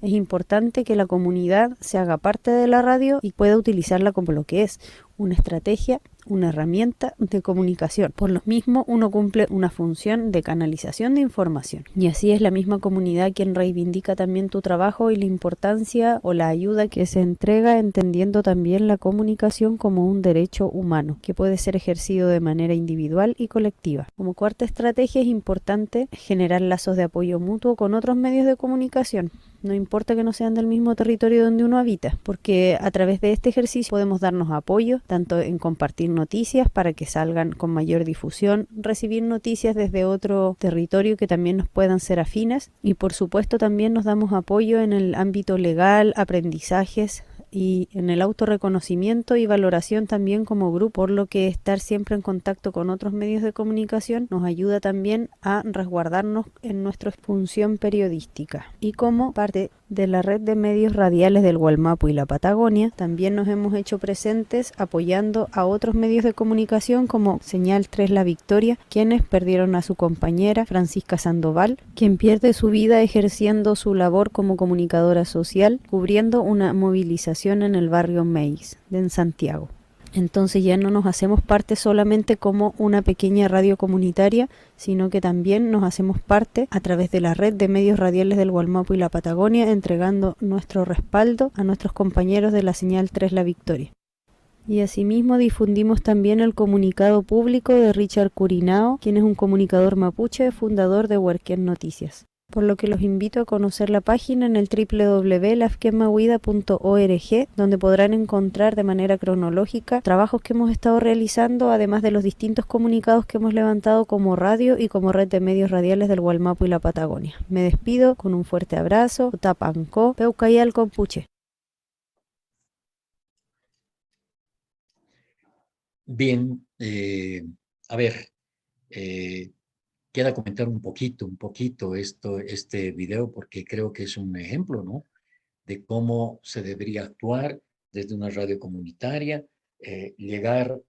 Es importante que la comunidad se haga parte de la radio y pueda utilizarla como lo que es una estrategia, una herramienta de comunicación. Por lo mismo, uno cumple una función de canalización de información. Y así es la misma comunidad quien reivindica también tu trabajo y la importancia o la ayuda que se entrega, entendiendo también la comunicación como un derecho humano que puede ser ejercido de manera individual y colectiva. Como cuarta estrategia es importante generar lazos de apoyo mutuo con otros medios de comunicación. No importa que no sean del mismo territorio donde uno habita, porque a través de este ejercicio podemos darnos apoyo, tanto en compartir noticias para que salgan con mayor difusión, recibir noticias desde otro territorio que también nos puedan ser afines, y por supuesto también nos damos apoyo en el ámbito legal, aprendizajes y en el autorreconocimiento y valoración también como grupo, por lo que estar siempre en contacto con otros medios de comunicación nos ayuda también a resguardarnos en nuestra función periodística. Y como parte de la red de medios radiales del Gualmapu y la Patagonia, también nos hemos hecho presentes apoyando a otros medios de comunicación como Señal 3 La Victoria, quienes perdieron a su compañera Francisca Sandoval, quien pierde su vida ejerciendo su labor como comunicadora social, cubriendo una movilización en el barrio Meis en Santiago. Entonces ya no nos hacemos parte solamente como una pequeña radio comunitaria, sino que también nos hacemos parte a través de la red de medios radiales del Gualmapu y la Patagonia, entregando nuestro respaldo a nuestros compañeros de la Señal 3 La Victoria. Y asimismo difundimos también el comunicado público de Richard Curinao, quien es un comunicador mapuche, fundador de Huarquén Noticias. Por lo que los invito a conocer la página en el www.lafkenmahuida.org, donde podrán encontrar de manera cronológica trabajos que hemos estado realizando, además de los distintos comunicados que hemos levantado como radio y como red de medios radiales del Gualmapu y la Patagonia. Me despido con un fuerte abrazo. Tapanco, Peucayal Compuche. Bien, a ver, queda comentar un poquito este video, porque creo que es un ejemplo, ¿no? De cómo se debería actuar desde una radio comunitaria, llegar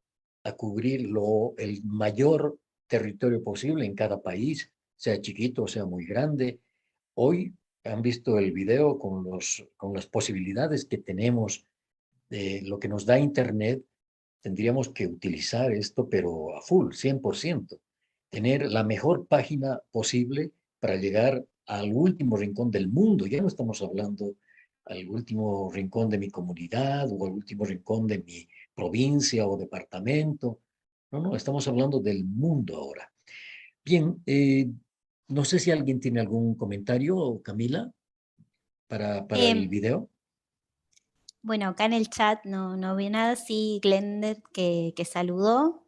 a cubrir el mayor territorio posible en cada país, sea chiquito o sea muy grande. Hoy han visto el video con las posibilidades que tenemos de lo que nos da Internet. Tendríamos que utilizar esto, pero a full, 100%. Tener la mejor página posible para llegar al último rincón del mundo. Ya no estamos hablando al último rincón de mi comunidad o al último rincón de mi provincia o departamento. No, no, estamos hablando del mundo ahora. Bien, no sé si alguien tiene algún comentario, Camila, para el Em, video. Bueno, acá en el chat no vi nada, sí, Glender que saludó,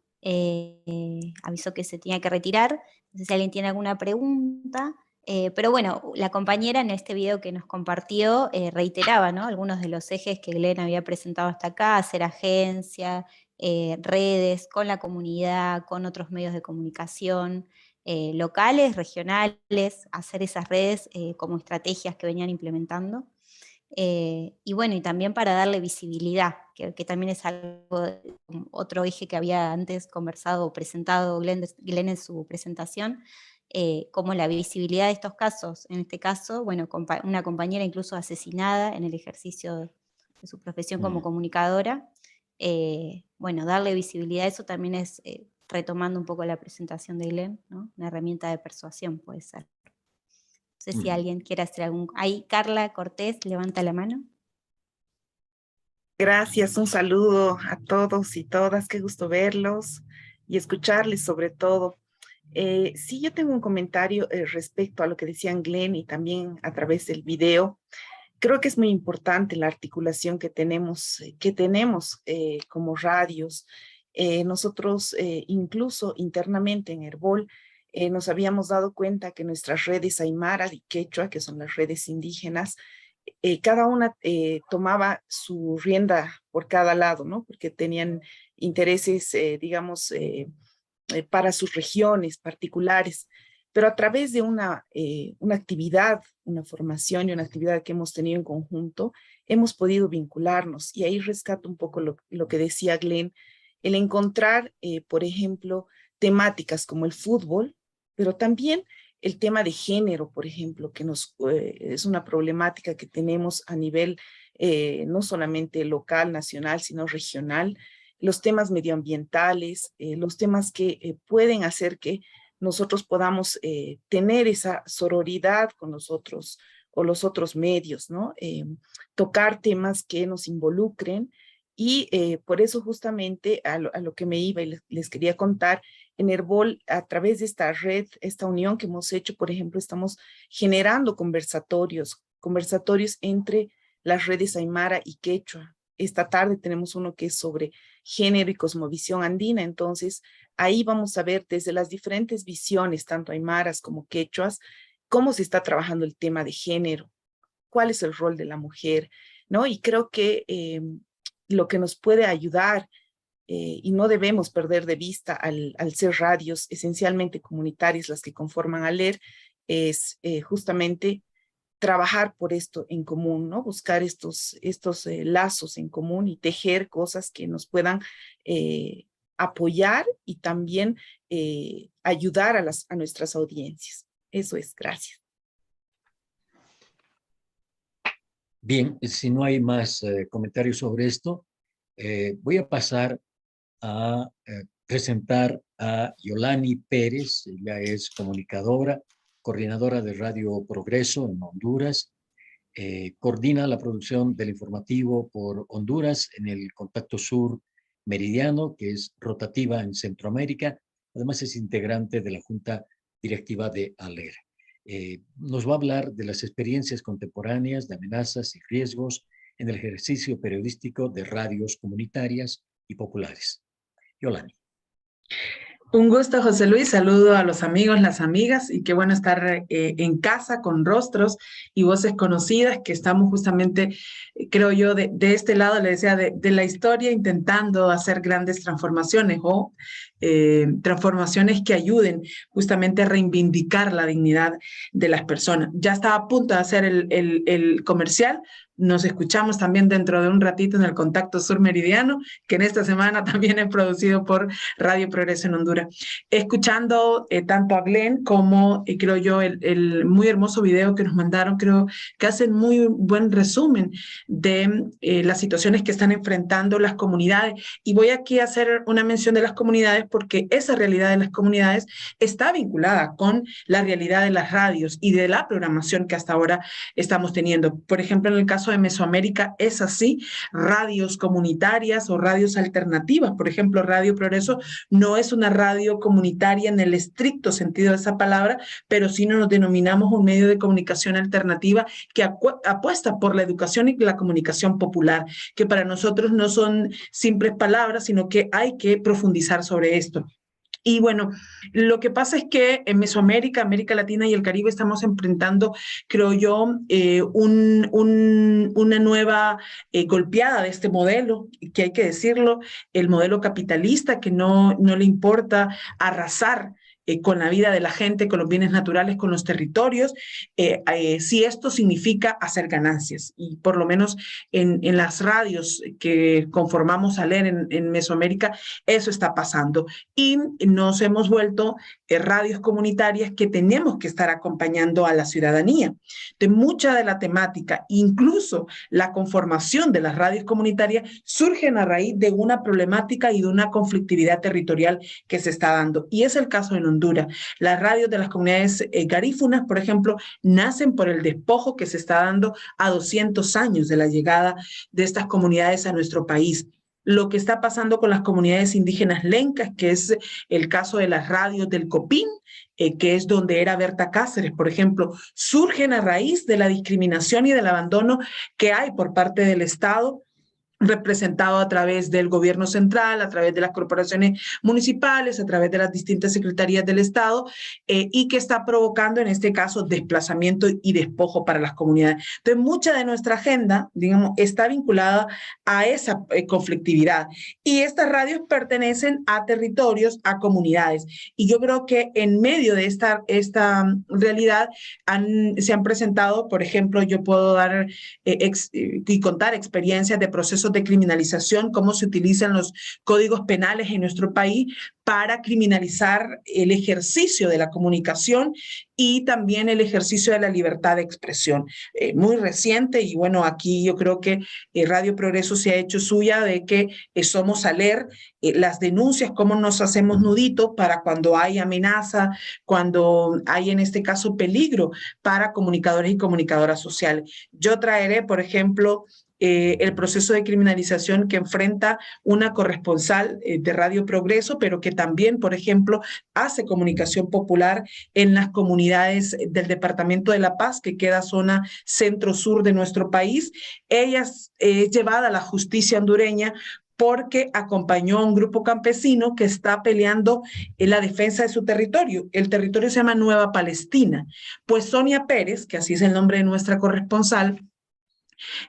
avisó que se tenía que retirar, no sé si alguien tiene alguna pregunta, pero bueno, la compañera en este video que nos compartió reiteraba, ¿no? Algunos de los ejes que Glenn había presentado hasta acá: hacer agencia, redes con la comunidad, con otros medios de comunicación, locales, regionales, hacer esas redes como estrategias que venían implementando. Y bueno, y también para darle visibilidad, que también es algo, otro eje que había antes conversado o presentado Glenn en su presentación, como la visibilidad de estos casos. En este caso, bueno, una compañera incluso asesinada en el ejercicio de su profesión como comunicadora. Bueno, darle visibilidad a eso también es, retomando un poco la presentación de Glenn, ¿no? Una herramienta de persuasión puede ser. No sé si alguien quiere hacer algún... Ahí Carla Cortés levanta la mano. Gracias, un saludo a todos y todas, qué gusto verlos y escucharles sobre todo. Sí, yo tengo un comentario respecto a lo que decían Glenn y también a través del video. Creo que es muy importante la articulación que tenemos como radios. Nosotros incluso internamente en Herbol nos habíamos dado cuenta que nuestras redes Aymara y Quechua, que son las redes indígenas, cada una tomaba su rienda por cada lado, ¿no? Porque tenían intereses, digamos, para sus regiones particulares, pero a través de una actividad, una formación y una actividad que hemos tenido en conjunto, hemos podido vincularnos. Y ahí rescato un poco lo que decía Glenn, el encontrar, por ejemplo, temáticas como el fútbol, pero también el tema de género, por ejemplo, que es una problemática que tenemos a nivel no solamente local, nacional, sino regional, los temas medioambientales, los temas que pueden hacer que nosotros podamos tener esa sororidad con nosotros o los otros medios, ¿no? Tocar temas que nos involucren y por eso justamente a lo que me iba y les quería contar, en Herbol, a través de esta red, esta unión que hemos hecho, por ejemplo, estamos generando conversatorios entre las redes Aymara y Quechua. Esta tarde tenemos uno que es sobre género y cosmovisión andina, entonces ahí vamos a ver desde las diferentes visiones, tanto aymaras como quechuas, cómo se está trabajando el tema de género, cuál es el rol de la mujer, ¿no? Y creo que lo que nos puede ayudar, y no debemos perder de vista al ser radios esencialmente comunitarias las que conforman a LER, es justamente trabajar por esto en común, ¿no? Buscar estos lazos en común y tejer cosas que nos puedan apoyar y también ayudar a nuestras audiencias. Eso es, gracias. Bien, si no hay más comentarios sobre esto, voy a pasar a presentar a Yolani Pérez. Ella es comunicadora, coordinadora de Radio Progreso en Honduras. Coordina la producción del informativo por Honduras en el Contacto Sur Meridiano, que es rotativa en Centroamérica. Además es integrante de la Junta Directiva de ALER. Nos va a hablar de las experiencias contemporáneas de amenazas y riesgos en el ejercicio periodístico de radios comunitarias y populares. Yolani. Un gusto, José Luis. Saludo a los amigos, las amigas, y qué bueno estar en casa con rostros y voces conocidas, que estamos justamente, creo yo, de este lado, le decía, de la historia, intentando hacer grandes transformaciones o transformaciones que ayuden justamente a reivindicar la dignidad de las personas. Ya estaba a punto de hacer el comercial. Nos escuchamos también dentro de un ratito en el Contacto Sur Meridiano, que en esta semana también es producido por Radio Progreso en Honduras. Escuchando tanto a Glenn como, creo yo, el muy hermoso video que nos mandaron, creo que hacen muy buen resumen de las situaciones que están enfrentando las comunidades. Y voy aquí a hacer una mención de las comunidades porque esa realidad de las comunidades está vinculada con la realidad de las radios y de la programación que hasta ahora estamos teniendo. Por ejemplo, en el caso de Mesoamérica es así, radios comunitarias o radios alternativas. Por ejemplo, Radio Progreso no es una radio comunitaria en el estricto sentido de esa palabra, pero sí nos denominamos un medio de comunicación alternativa que apuesta por la educación y la comunicación popular, que para nosotros no son simples palabras, sino que hay que profundizar sobre esto. Y bueno, lo que pasa es que en Mesoamérica, América Latina y el Caribe estamos enfrentando, creo yo, una nueva golpeada de este modelo, que hay que decirlo, el modelo capitalista que no le importa arrasar con la vida de la gente, con los bienes naturales, con los territorios, si esto significa hacer ganancias. Y por lo menos en las radios que conformamos a LEN en Mesoamérica, eso está pasando. Y nos hemos vuelto radios comunitarias que tenemos que estar acompañando a la ciudadanía. De mucha de la temática, incluso la conformación de las radios comunitarias, surgen a raíz de una problemática y de una conflictividad territorial que se está dando. Y es el caso en Honduras. Las radios de las comunidades garífunas, por ejemplo, nacen por el despojo que se está dando a 200 años de la llegada de estas comunidades a nuestro país. Lo que está pasando con las comunidades indígenas lencas, que es el caso de las radios del Copín, que es donde era Berta Cáceres, por ejemplo, surgen a raíz de la discriminación y del abandono que hay por parte del Estado, representado a través del gobierno central, a través de las corporaciones municipales, a través de las distintas secretarías del Estado, y que está provocando en este caso desplazamiento y despojo para las comunidades. Entonces, mucha de nuestra agenda, digamos, está vinculada a esa conflictividad. Y estas radios pertenecen a territorios, a comunidades. Y yo creo que en medio de esta realidad se han presentado, por ejemplo, yo puedo dar y contar experiencias de procesos de criminalización, cómo se utilizan los códigos penales en nuestro país para criminalizar el ejercicio de la comunicación y también el ejercicio de la libertad de expresión. Muy reciente, y bueno, aquí yo creo que Radio Progreso se ha hecho suya de que somos a leer las denuncias, cómo nos hacemos nuditos para cuando hay amenaza, cuando hay en este caso peligro para comunicadores y comunicadoras sociales. Yo traeré, por ejemplo, el proceso de criminalización que enfrenta una corresponsal de Radio Progreso, pero que también, por ejemplo, hace comunicación popular en las comunidades del Departamento de La Paz, que queda zona centro-sur de nuestro país. Ella es llevada a la justicia hondureña porque acompañó a un grupo campesino que está peleando en la defensa de su territorio. El territorio se llama Nueva Palestina. Pues Sonia Pérez, que así es el nombre de nuestra corresponsal,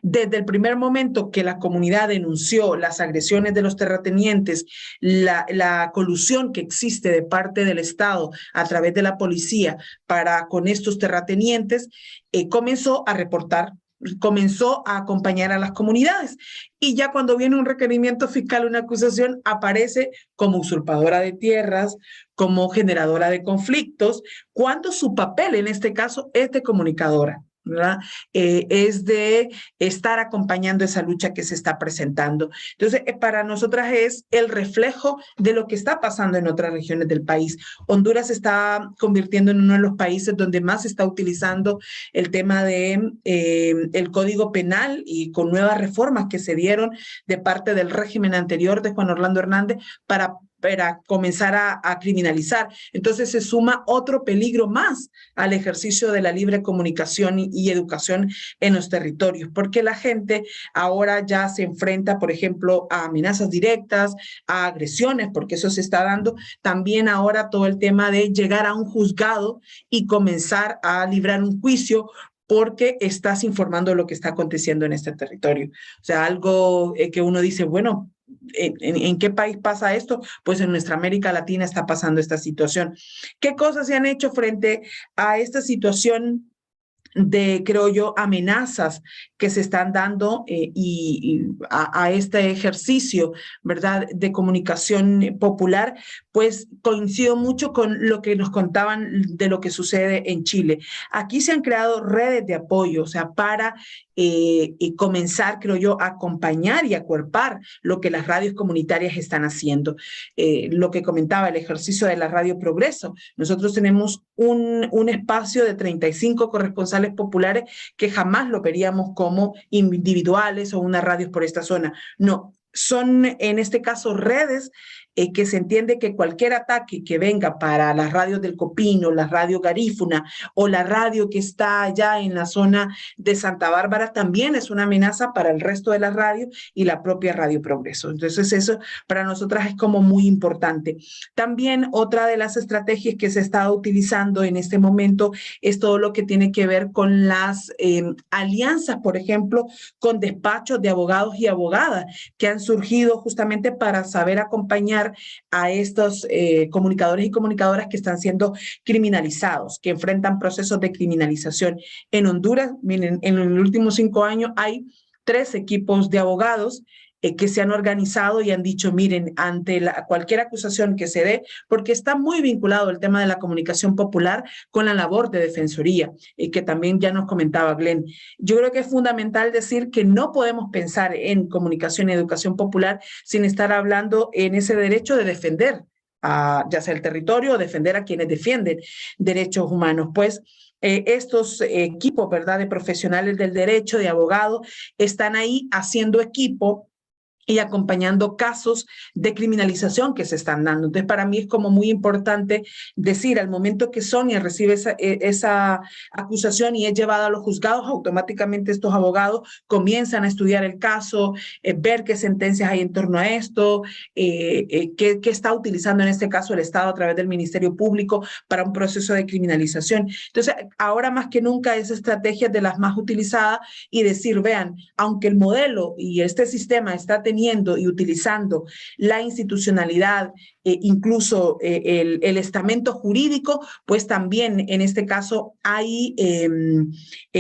desde el primer momento que la comunidad denunció las agresiones de los terratenientes, la colusión que existe de parte del Estado a través de la policía para con estos terratenientes, comenzó a reportar, comenzó a acompañar a las comunidades. Y ya cuando viene un requerimiento fiscal, una acusación, aparece como usurpadora de tierras, como generadora de conflictos, cuando su papel en este caso es de comunicadora, ¿verdad? Es de estar acompañando esa lucha que se está presentando. Entonces, para nosotras es el reflejo de lo que está pasando en otras regiones del país. Honduras se está convirtiendo en uno de los países donde más se está utilizando el tema de el Código Penal, y con nuevas reformas que se dieron de parte del régimen anterior de Juan Orlando Hernández para para comenzar a criminalizar. Entonces se suma otro peligro más al ejercicio de la libre comunicación y educación en los territorios, porque la gente ahora ya se enfrenta, por ejemplo, a amenazas directas, a agresiones, porque eso se está dando. También ahora todo el tema de llegar a un juzgado y comenzar a librar un juicio porque estás informando lo que está aconteciendo en este territorio. O sea, algo que uno dice, bueno, ¿en qué país pasa esto? Pues en nuestra América Latina está pasando esta situación. ¿Qué cosas se han hecho frente a esta situación de, creo yo, amenazas que se están dando a este ejercicio, ¿verdad?, de comunicación popular? Pues coincido mucho con lo que nos contaban de lo que sucede en Chile. Aquí se han creado redes de apoyo, o sea, para comenzar, creo yo, a acompañar y acuerpar lo que las radios comunitarias están haciendo. Lo que comentaba, el ejercicio de la Radio Progreso. Nosotros tenemos un espacio de 35 corresponsales populares que jamás lo veríamos como individuales o unas radios por esta zona. No, son en este caso redes que se entiende que cualquier ataque que venga para las radios del Copino, la radio Garífuna o la radio que está allá en la zona de Santa Bárbara también es una amenaza para el resto de las radios y la propia Radio Progreso. Entonces eso para nosotras es como muy importante. También otra de las estrategias que se está utilizando en este momento es todo lo que tiene que ver con las alianzas, por ejemplo, con despachos de abogados y abogadas que han surgido justamente para saber acompañar a estos comunicadores y comunicadoras que están siendo criminalizados, que enfrentan procesos de criminalización. En Honduras, miren, en los últimos 5 años hay 3 equipos de abogados que se han organizado y han dicho, miren, ante cualquier acusación que se dé, porque está muy vinculado el tema de la comunicación popular con la labor de defensoría, que también ya nos comentaba Glenn. Yo creo que es fundamental decir que no podemos pensar en comunicación y educación popular sin estar hablando en ese derecho de defender ya sea el territorio o defender a quienes defienden derechos humanos. Pues estos equipos, ¿verdad?, de profesionales del derecho, de abogados, están ahí haciendo equipo y acompañando casos de criminalización que se están dando. Entonces, para mí es como muy importante decir, al momento que Sonia recibe esa acusación y es llevada a los juzgados, automáticamente estos abogados comienzan a estudiar el caso, ver qué sentencias hay en torno a esto, qué está utilizando en este caso el Estado a través del Ministerio Público para un proceso de criminalización. Entonces, ahora más que nunca esa estrategia es de las más utilizadas y decir, vean, aunque el modelo y este sistema está teniendo y utilizando la institucionalidad, incluso el estamento jurídico, pues también en este caso hay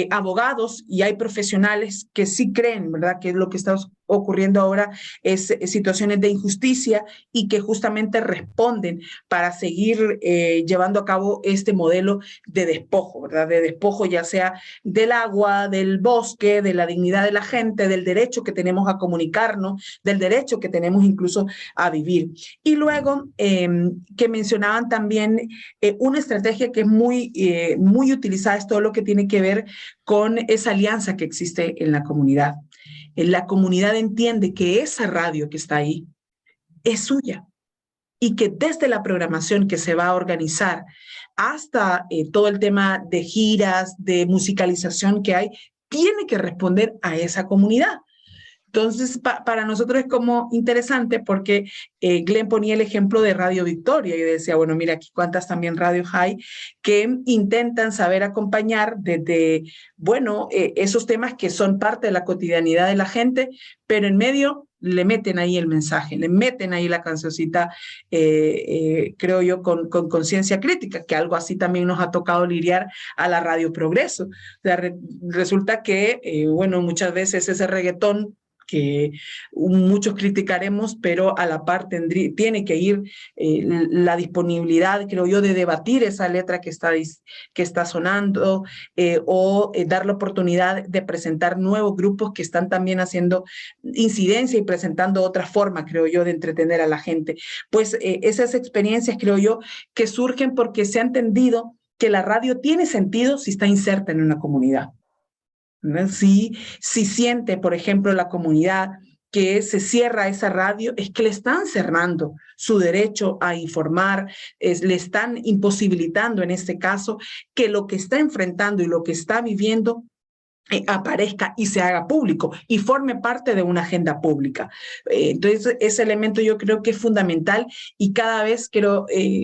abogados y hay profesionales que sí creen, ¿verdad?, que lo que está ocurriendo ahora es situaciones de injusticia y que justamente responden para seguir llevando a cabo este modelo de despojo, ¿verdad?, de despojo ya sea del agua, del bosque, de la dignidad de la gente, del derecho que tenemos a comunicarnos, del derecho que tenemos incluso a vivir. Y luego que mencionaban también una estrategia que es muy utilizada, es todo lo que tiene que ver con esa alianza que existe en la comunidad. La comunidad entiende que esa radio que está ahí es suya y que desde la programación que se va a organizar hasta todo el tema de giras, de musicalización que hay, tiene que responder a esa comunidad. Entonces, para nosotros es como interesante porque Glenn ponía el ejemplo de Radio Victoria y decía, bueno, mira aquí cuántas también radios hay que intentan saber acompañar desde, bueno, esos temas que son parte de la cotidianidad de la gente, pero en medio le meten ahí el mensaje, le meten ahí la cancioncita, creo yo, con conciencia crítica, que algo así también nos ha tocado lidiar a la Radio Progreso. O sea, resulta que, bueno, muchas veces ese reggaetón que muchos criticaremos, pero a la par tiene que ir la disponibilidad, creo yo, de debatir esa letra que está sonando o dar la oportunidad de presentar nuevos grupos que están también haciendo incidencia y presentando otra forma, creo yo, de entretener a la gente. Pues esas experiencias, creo yo, que surgen porque se ha entendido que la radio tiene sentido si está inserta en una comunidad. Si siente, por ejemplo, la comunidad que se cierra esa radio es que le están cerrando su derecho a informar, le están imposibilitando en este caso que lo que está enfrentando y lo que está viviendo aparezca y se haga público y forme parte de una agenda pública. Entonces, ese elemento yo creo que es fundamental y cada vez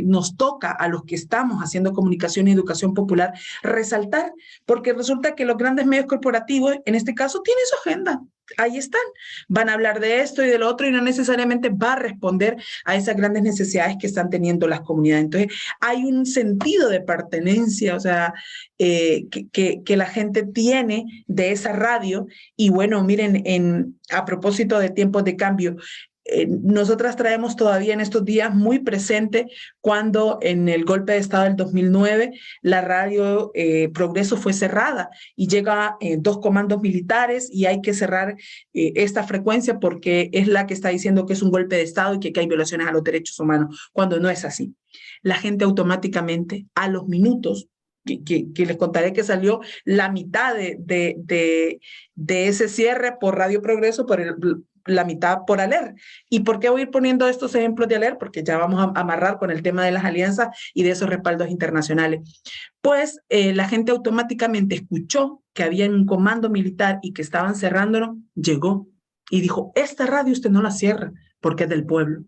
nos toca a los que estamos haciendo comunicación y educación popular resaltar, porque resulta que los grandes medios corporativos, en este caso, tienen su agenda. Ahí están, van a hablar de esto y de lo otro y no necesariamente va a responder a esas grandes necesidades que están teniendo las comunidades. Entonces, hay un sentido de pertenencia, o sea, que la gente tiene de esa radio. Y bueno, miren, a propósito de tiempos de cambio, nosotras traemos todavía en estos días muy presente cuando en el golpe de Estado del 2009 la radio Progreso fue cerrada y llega 2 comandos militares y hay que cerrar esta frecuencia porque es la que está diciendo que es un golpe de Estado y que hay violaciones a los derechos humanos, cuando no es así. La gente automáticamente a los minutos, que les contaré que salió la mitad de ese cierre por Radio Progreso, la mitad por ALER. ¿Y por qué voy a ir poniendo estos ejemplos de ALER? Porque ya vamos a amarrar con el tema de las alianzas y de esos respaldos internacionales. Pues la gente automáticamente escuchó que había un comando militar y que estaban cerrándolo, llegó y dijo, esta radio usted no la cierra porque es del pueblo.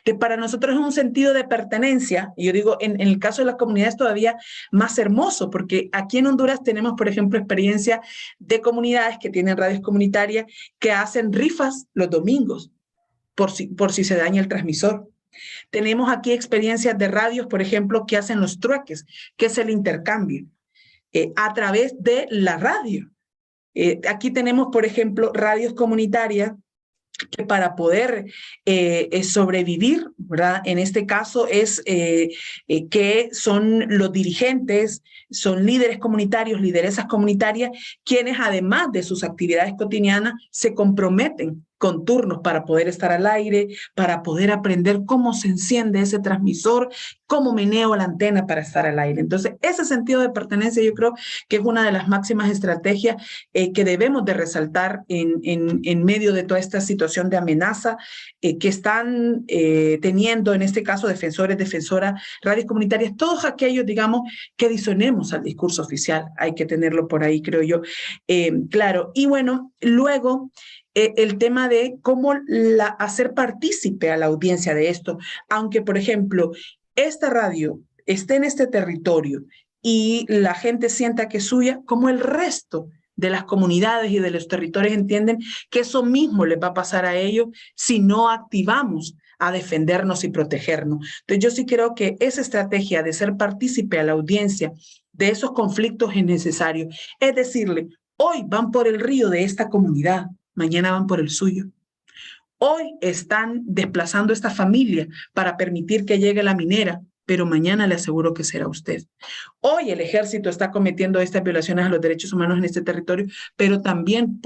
Que para nosotros es un sentido de pertenencia, y yo digo, en el caso de las comunidades todavía más hermoso, porque aquí en Honduras tenemos, por ejemplo, experiencia de comunidades que tienen radios comunitarias que hacen rifas los domingos, por si se daña el transmisor. Tenemos aquí experiencias de radios, por ejemplo, que hacen los trueques, que es el intercambio, a través de la radio. Aquí tenemos, por ejemplo, radios comunitarias que para poder sobrevivir, ¿verdad? En este caso es que son los dirigentes, son líderes comunitarios, lideresas comunitarias, quienes además de sus actividades cotidianas se comprometen con turnos para poder estar al aire, para poder aprender cómo se enciende ese transmisor, cómo meneo la antena para estar al aire. Entonces, ese sentido de pertenencia yo creo que es una de las máximas estrategias que debemos de resaltar en medio de toda esta situación de amenaza que están teniendo, en este caso, defensores, defensoras, radios comunitarias, todos aquellos, digamos, que disonemos al discurso oficial. Hay que tenerlo por ahí, creo yo, claro. Y bueno, luego el tema de cómo hacer partícipe a la audiencia de esto, aunque, por ejemplo, esta radio esté en este territorio y la gente sienta que es suya, como el resto de las comunidades y de los territorios entienden que eso mismo les va a pasar a ellos si no activamos a defendernos y protegernos. Entonces yo sí creo que esa estrategia de ser partícipe a la audiencia de esos conflictos es necesario. Es decirle, hoy van por el río de esta comunidad, mañana van por el suyo. Hoy están desplazando esta familia para permitir que llegue la minera, pero mañana le aseguro que será usted. Hoy el ejército está cometiendo estas violaciones a los derechos humanos en este territorio, pero también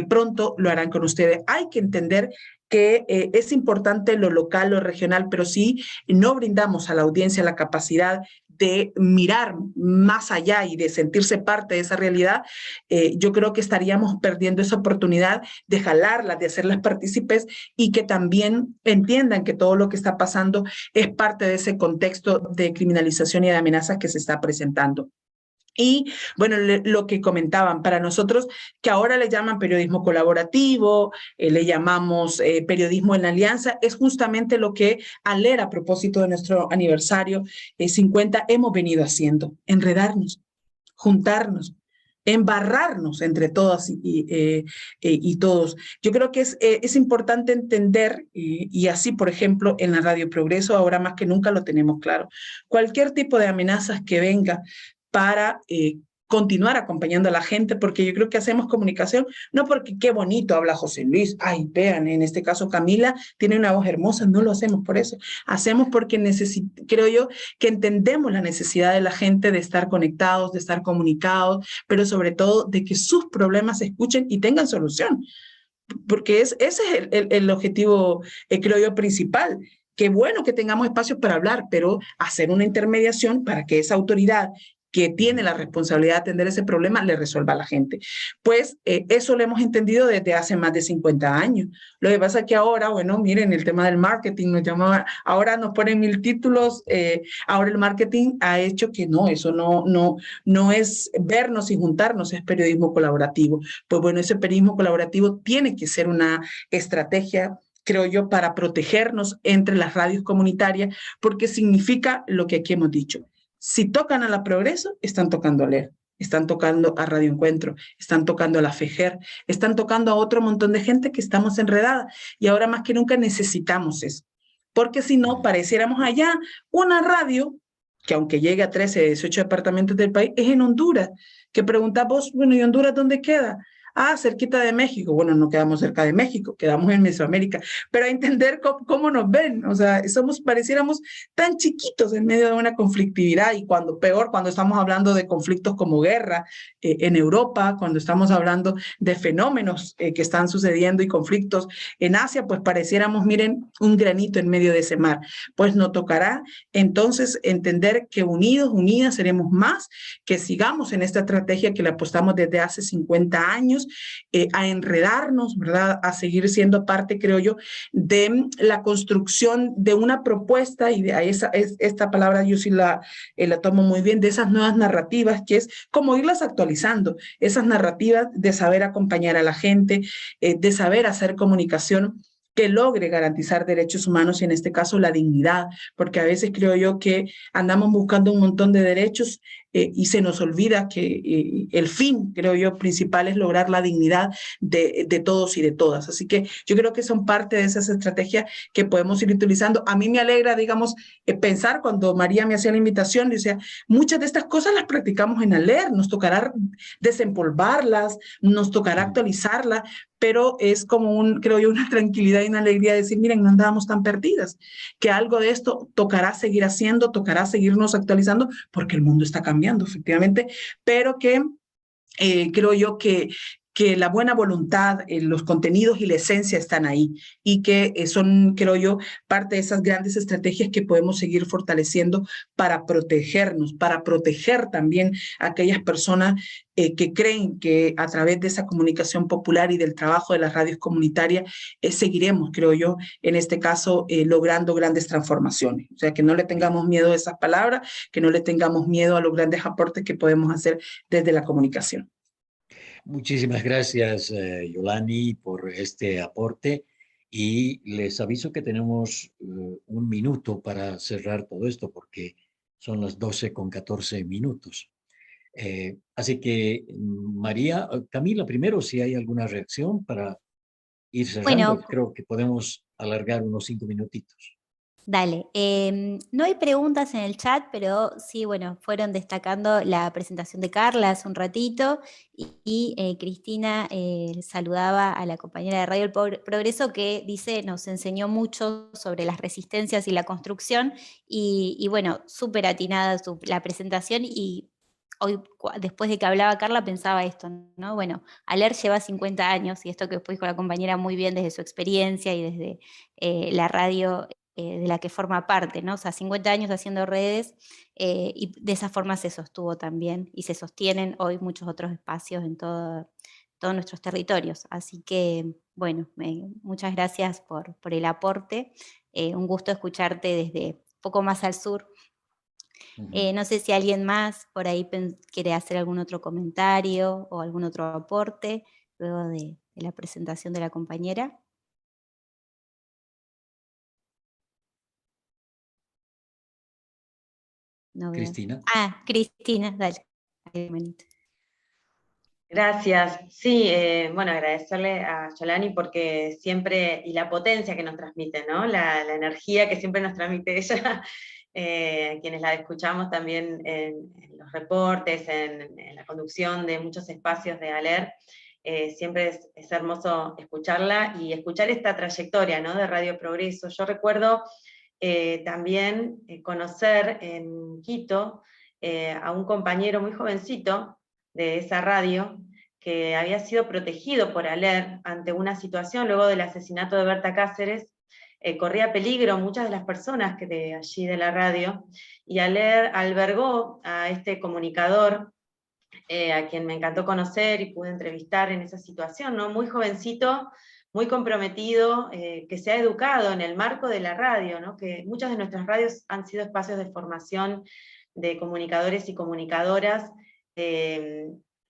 pronto lo harán con ustedes. Hay que entender que es importante lo local, lo regional, pero si no brindamos a la audiencia la capacidad de mirar más allá y de sentirse parte de esa realidad, yo creo que estaríamos perdiendo esa oportunidad de jalarlas, de hacerlas partícipes y que también entiendan que todo lo que está pasando es parte de ese contexto de criminalización y de amenazas que se está presentando. Y bueno, lo que comentaban, para nosotros que ahora le llaman periodismo colaborativo, le llamamos periodismo en la alianza, es justamente lo que ALER, a propósito de nuestro aniversario 50, hemos venido haciendo, enredarnos, juntarnos, embarrarnos entre todas y todos. Yo creo que es importante entender, y así, por ejemplo, en la Radio Progreso, ahora más que nunca lo tenemos claro, cualquier tipo de amenazas que venga para continuar acompañando a la gente, porque yo creo que hacemos comunicación, no porque qué bonito habla José Luis, ay, vean, en este caso Camila tiene una voz hermosa, no lo hacemos por eso, hacemos porque creo yo que entendemos la necesidad de la gente de estar conectados, de estar comunicados, pero sobre todo de que sus problemas se escuchen y tengan solución, porque ese es el objetivo, creo yo, principal. Qué bueno que tengamos espacios para hablar, pero hacer una intermediación para que esa autoridad que tiene la responsabilidad de atender ese problema le resuelva a la gente. Pues eso lo hemos entendido desde hace más de 50 años. Lo que pasa es que ahora, bueno, miren, el tema del marketing nos llama, ahora nos ponen 1000 títulos, ahora el marketing ha hecho que no, eso no es vernos y juntarnos, es periodismo colaborativo. Pues bueno, ese periodismo colaborativo tiene que ser una estrategia, creo yo, para protegernos entre las radios comunitarias, porque significa lo que aquí hemos dicho. Si tocan a la Progreso, están tocando a LER, están tocando a Radio Encuentro, están tocando a la FEJER, están tocando a otro montón de gente que estamos enredada, y ahora más que nunca necesitamos eso, porque si no, pareciéramos allá una radio que aunque llegue a 13, 18 departamentos del país, es en Honduras, que preguntas vos, bueno, ¿y Honduras dónde queda? Ah, cerquita de México. Bueno, no quedamos cerca de México, quedamos en Mesoamérica, pero a entender cómo nos ven, o sea, pareciéramos tan chiquitos en medio de una conflictividad, y peor cuando estamos hablando de conflictos como guerra en Europa, cuando estamos hablando de fenómenos que están sucediendo y conflictos en Asia, pues pareciéramos, miren, un granito en medio de ese mar. Pues nos tocará entonces entender que unidos, unidas seremos más, que sigamos en esta estrategia que le apostamos desde hace 50 años, a enredarnos, ¿verdad? A seguir siendo parte, creo yo, de la construcción de una propuesta, y de esta palabra yo sí la tomo muy bien, de esas nuevas narrativas, que es como irlas actualizando, esas narrativas de saber acompañar a la gente, de saber hacer comunicación que logre garantizar derechos humanos, y en este caso la dignidad, porque a veces creo yo que andamos buscando un montón de derechos y se nos olvida que el fin, creo yo, principal es lograr la dignidad de todos y de todas. Así que yo creo que son parte de esas estrategias que podemos ir utilizando. A mí me alegra, digamos, pensar cuando María me hacía la invitación, decía, muchas de estas cosas las practicamos en ALER, nos tocará desempolvarlas, nos tocará actualizarlas, pero es como creo yo, una tranquilidad y una alegría de decir, miren, no andábamos tan perdidas, que algo de esto tocará seguir haciendo, tocará seguirnos actualizando, porque el mundo está cambiando, efectivamente, pero que creo yo que la buena voluntad, los contenidos y la esencia están ahí, y que son, creo yo, parte de esas grandes estrategias que podemos seguir fortaleciendo para protegernos, para proteger también a aquellas personas que creen que a través de esa comunicación popular y del trabajo de las radios comunitarias seguiremos, creo yo, en este caso, logrando grandes transformaciones. O sea, que no le tengamos miedo a esas palabras, que no le tengamos miedo a los grandes aportes que podemos hacer desde la comunicación. Muchísimas gracias, Yolani, por este aporte, y les aviso que tenemos 1 minuto para cerrar todo esto, porque son las 12:14. Así que, María, Camila, primero, si hay alguna reacción para ir cerrando, Bueno, creo que podemos alargar unos 5 minutitos. dale. No hay preguntas en el chat, pero sí, bueno, fueron destacando la presentación de Carla hace un ratito, y Cristina saludaba a la compañera de Radio El Progreso, que dice, nos enseñó mucho sobre las resistencias y la construcción, y bueno, súper atinada la presentación, y hoy, después de que hablaba Carla, pensaba esto, ¿no? Bueno, ALER lleva 50 años, y esto que después dijo la compañera muy bien desde su experiencia y desde la radio de la que forma parte, ¿no? O sea, 50 años haciendo redes, y de esa forma se sostuvo también, y se sostienen hoy muchos otros espacios en todos nuestros territorios. Así que, bueno, muchas gracias por el aporte. Un gusto escucharte desde un poco más al sur. No sé si alguien más por ahí quiere hacer algún otro comentario o algún otro aporte luego de la presentación de la compañera. No veo. Cristina. Cristina, dale. Gracias. Sí, bueno, agradecerle a Yolani porque siempre, y la potencia que nos transmite, ¿no? La energía que siempre nos transmite ella, quienes la escuchamos también en los reportes, en la conducción de muchos espacios de ALER. Siempre es hermoso escucharla y escuchar esta trayectoria, ¿no? De Radio Progreso. Yo recuerdo también conocer en Quito a un compañero muy jovencito de esa radio, que había sido protegido por ALER ante una situación luego del asesinato de Berta Cáceres, corría peligro muchas de las personas que de allí de la radio, y albergó a este comunicador, a quien me encantó conocer y pude entrevistar en esa situación, ¿no? Muy jovencito, muy comprometido, que se ha educado en el marco de la radio, ¿no? Que muchas de nuestras radios han sido espacios de formación de comunicadores y comunicadoras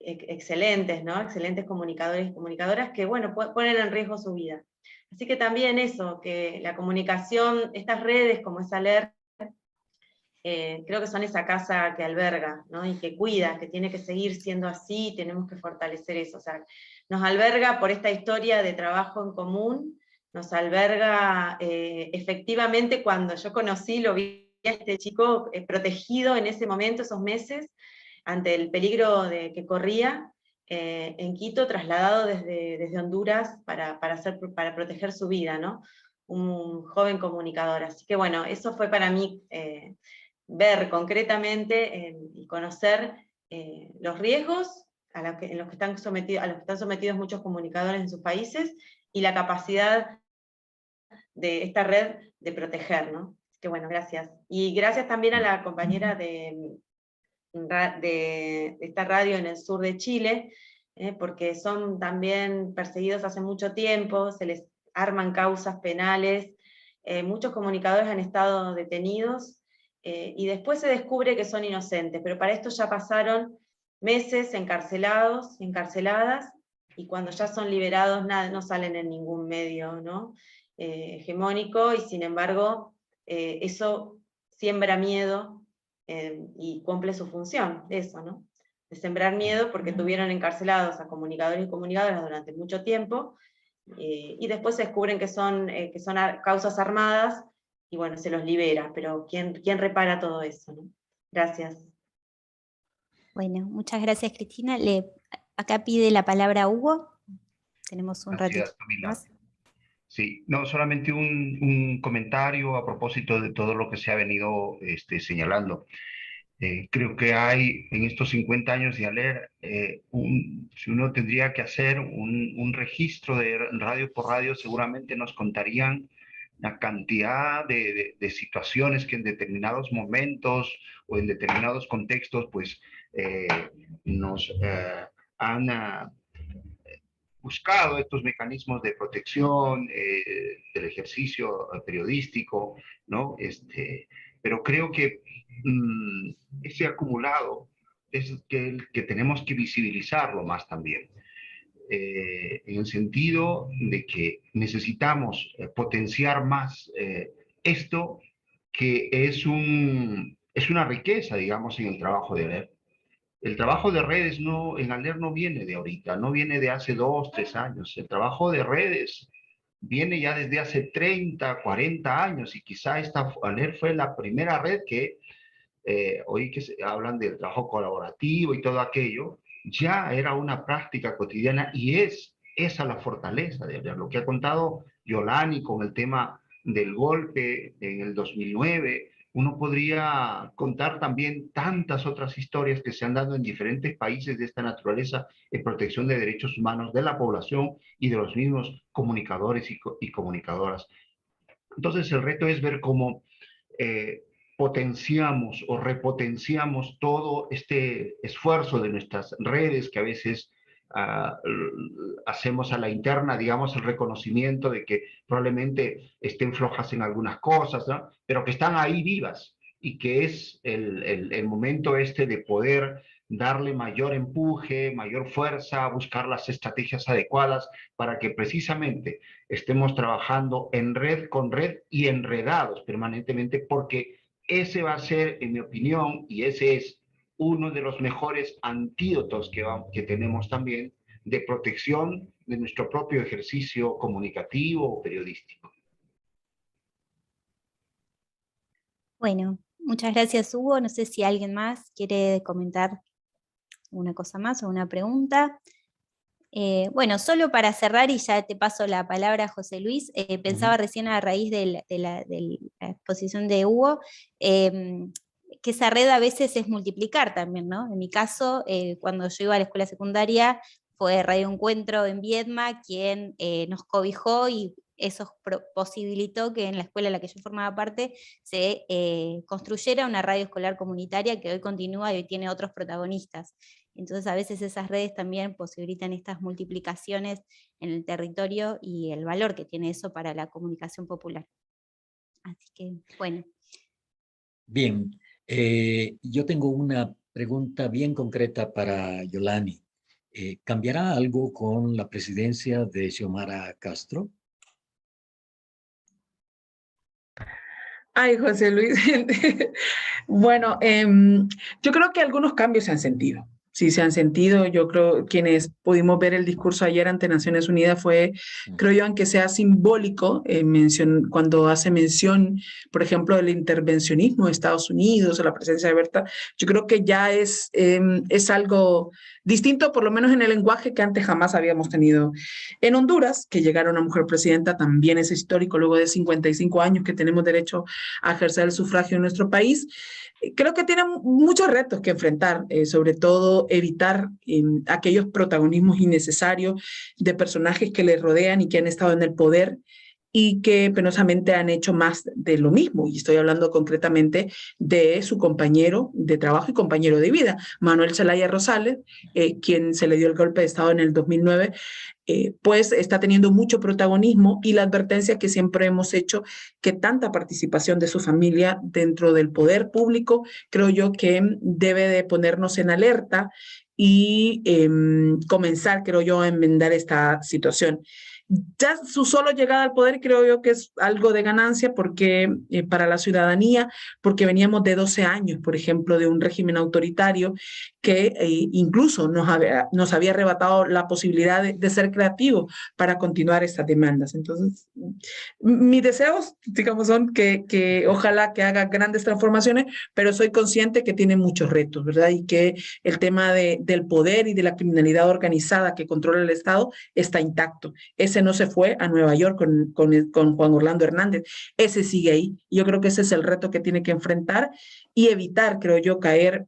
excelentes, ¿no? Excelentes comunicadores y comunicadoras que, bueno, ponen en riesgo su vida. Así que también eso, que la comunicación, estas redes como es ALER, creo que son esa casa que alberga, ¿no? Y que cuida, que tiene que seguir siendo así, y tenemos que fortalecer eso. O sea, nos alberga por esta historia de trabajo en común, nos alberga efectivamente cuando yo conocí, lo vi a este chico protegido en ese momento, esos meses, ante el peligro que corría, en Quito, trasladado desde Honduras para proteger su vida, ¿no? Un joven comunicador. Así que bueno, eso fue para mí ver concretamente y conocer los riesgos a los que están sometidos muchos comunicadores en sus países, y la capacidad de esta red de proteger, ¿no? Así que bueno, gracias. Y gracias también a la compañera de esta radio en el sur de Chile, porque son también perseguidos hace mucho tiempo, se les arman causas penales, muchos comunicadores han estado detenidos, y después se descubre que son inocentes, pero para esto ya pasaron meses encarcelados, encarceladas, y cuando ya son liberados no salen en ningún medio, ¿no? Hegemónico, y sin embargo eso siembra miedo, y cumple su función, eso, ¿no? De sembrar miedo, porque tuvieron encarcelados a comunicadores y comunicadoras durante mucho tiempo, y después se descubren que son causas armadas, y bueno, se los libera, pero ¿quién repara todo eso, ¿no? Gracias. Bueno, muchas gracias, Cristina. Acá pide la palabra Hugo. Tenemos un ratito más. Sí, no, solamente un comentario a propósito de todo lo que se ha venido señalando. Creo que hay en estos 50 años de ALER, si uno tendría que hacer un registro de radio por radio, seguramente nos contarían la cantidad de situaciones que en determinados momentos o en determinados contextos pues nos han buscado estos mecanismos de protección del ejercicio periodístico, ¿no? Pero creo que ese acumulado es que tenemos que visibilizarlo más también, en el sentido de que necesitamos potenciar más esto, que es una riqueza, digamos, en el trabajo de ALER. El trabajo de redes en ALER no viene de ahorita, no viene de hace 2, 3 años. El trabajo de redes viene ya desde hace 30, 40 años, y quizá esta ALER fue la primera red que, hoy que hablan del trabajo colaborativo y todo aquello, ya era una práctica cotidiana, y es esa la fortaleza de ALER. Lo que ha contado Yolani con el tema del golpe en el 2009, uno podría contar también tantas otras historias que se han dado en diferentes países de esta naturaleza en protección de derechos humanos de la población y de los mismos comunicadores y comunicadoras. Entonces el reto es ver cómo potenciamos o repotenciamos todo este esfuerzo de nuestras redes, que a veces hacemos a la interna, digamos, el reconocimiento de que probablemente estén flojas en algunas cosas, ¿no? Pero que están ahí vivas, y que es el momento de poder darle mayor empuje, mayor fuerza, buscar las estrategias adecuadas para que precisamente estemos trabajando en red con red y enredados permanentemente, porque ese va a ser, en mi opinión, y ese es uno de los mejores antídotos que tenemos también de protección de nuestro propio ejercicio comunicativo o periodístico. Bueno, muchas gracias, Hugo. No sé si alguien más quiere comentar una cosa más o una pregunta. Bueno, solo para cerrar, y ya te paso la palabra, José Luis, pensaba recién a raíz de la exposición de Hugo, que esa red a veces es multiplicar también, ¿no? En mi caso, cuando yo iba a la escuela secundaria, fue Radio Encuentro en Viedma quien nos cobijó y eso posibilitó que en la escuela a la que yo formaba parte se construyera una radio escolar comunitaria que hoy continúa y hoy tiene otros protagonistas. Entonces a veces esas redes también posibilitan estas multiplicaciones en el territorio y el valor que tiene eso para la comunicación popular. Así que, bueno. Bien, yo tengo una pregunta bien concreta para Yolani. ¿Cambiará algo con la presidencia de Xiomara Castro? Ay, José Luis. Bueno, yo creo que algunos cambios se han sentido. Sí, se han sentido. Yo creo quienes pudimos ver el discurso ayer ante Naciones Unidas fue, creo yo, aunque sea simbólico, cuando hace mención, por ejemplo, del intervencionismo de Estados Unidos o la presencia de Berta, yo creo que ya es algo distinto, por lo menos en el lenguaje que antes jamás habíamos tenido. En Honduras, que llegara una mujer presidenta, también es histórico, luego de 55 años que tenemos derecho a ejercer el sufragio en nuestro país. Creo que tiene muchos retos que enfrentar, sobre todo evitar aquellos protagonismos innecesarios de personajes que le rodean y que han estado en el poder y que penosamente han hecho más de lo mismo. Y estoy hablando concretamente de su compañero de trabajo y compañero de vida, Manuel Zelaya Rosales, quien se le dio el golpe de Estado en el 2009, pues está teniendo mucho protagonismo, y la advertencia que siempre hemos hecho, que tanta participación de su familia dentro del poder público, creo yo que debe de ponernos en alerta y comenzar, creo yo, a enmendar esta situación. Ya su solo llegada al poder creo yo que es algo de ganancia porque para la ciudadanía, porque veníamos de 12 años, por ejemplo, de un régimen autoritario que incluso nos había arrebatado la posibilidad de ser creativos para continuar estas demandas. Entonces, mis deseos, digamos, son que ojalá que haga grandes transformaciones, pero soy consciente que tiene muchos retos, ¿verdad? Y que el tema del poder y de la criminalidad organizada que controla el Estado está intacto. Ese no se fue a Nueva York con Juan Orlando Hernández, ese sigue ahí. Yo creo que ese es el reto que tiene que enfrentar y evitar, creo yo, caer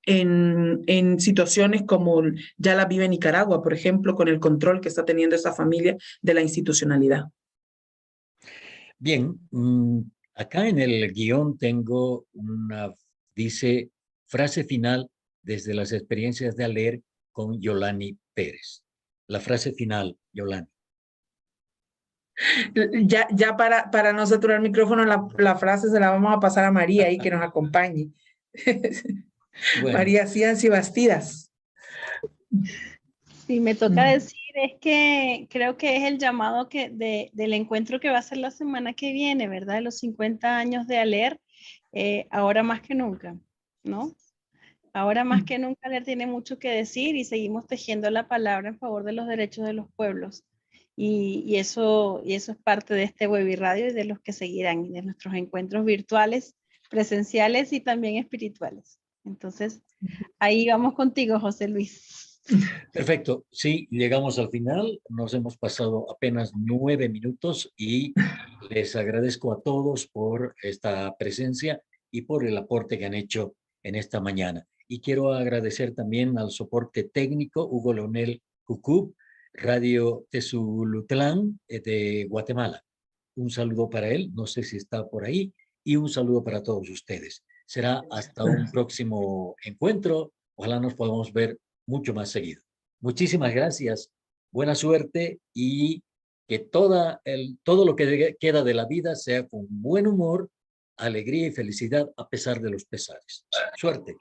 en situaciones como ya la vive Nicaragua, por ejemplo, con el control que está teniendo esa familia de la institucionalidad. Bien, acá en el guión tengo dice, frase final desde las experiencias de Aler con Yolani Pérez. La frase final, Yolani. Ya para no saturar el micrófono, la frase se la vamos a pasar a María y que nos acompañe. Bueno. María Cianci Bastidas. Sí, me toca decir, es que creo que es el llamado del encuentro que va a ser la semana que viene, ¿verdad? De los 50 años de Aler, ahora más que nunca, ¿no? Ahora más que nunca Aler tiene mucho que decir y seguimos tejiendo la palabra en favor de los derechos de los pueblos. Y eso es parte de este Webiradio y de los que seguirán, y de nuestros encuentros virtuales, presenciales y también espirituales. Entonces, ahí vamos contigo, José Luis. Perfecto. Sí, llegamos al final. Nos hemos pasado apenas 9 minutos y les agradezco a todos por esta presencia y por el aporte que han hecho en esta mañana. Y quiero agradecer también al soporte técnico, Hugo Leonel Cucub, Radio Tezulutlán de Guatemala. Un saludo para él, no sé si está por ahí, y un saludo para todos ustedes. Será hasta un próximo encuentro. Ojalá nos podamos ver mucho más seguido. Muchísimas gracias, buena suerte y que todo lo que queda de la vida sea con buen humor, alegría y felicidad a pesar de los pesares. Suerte.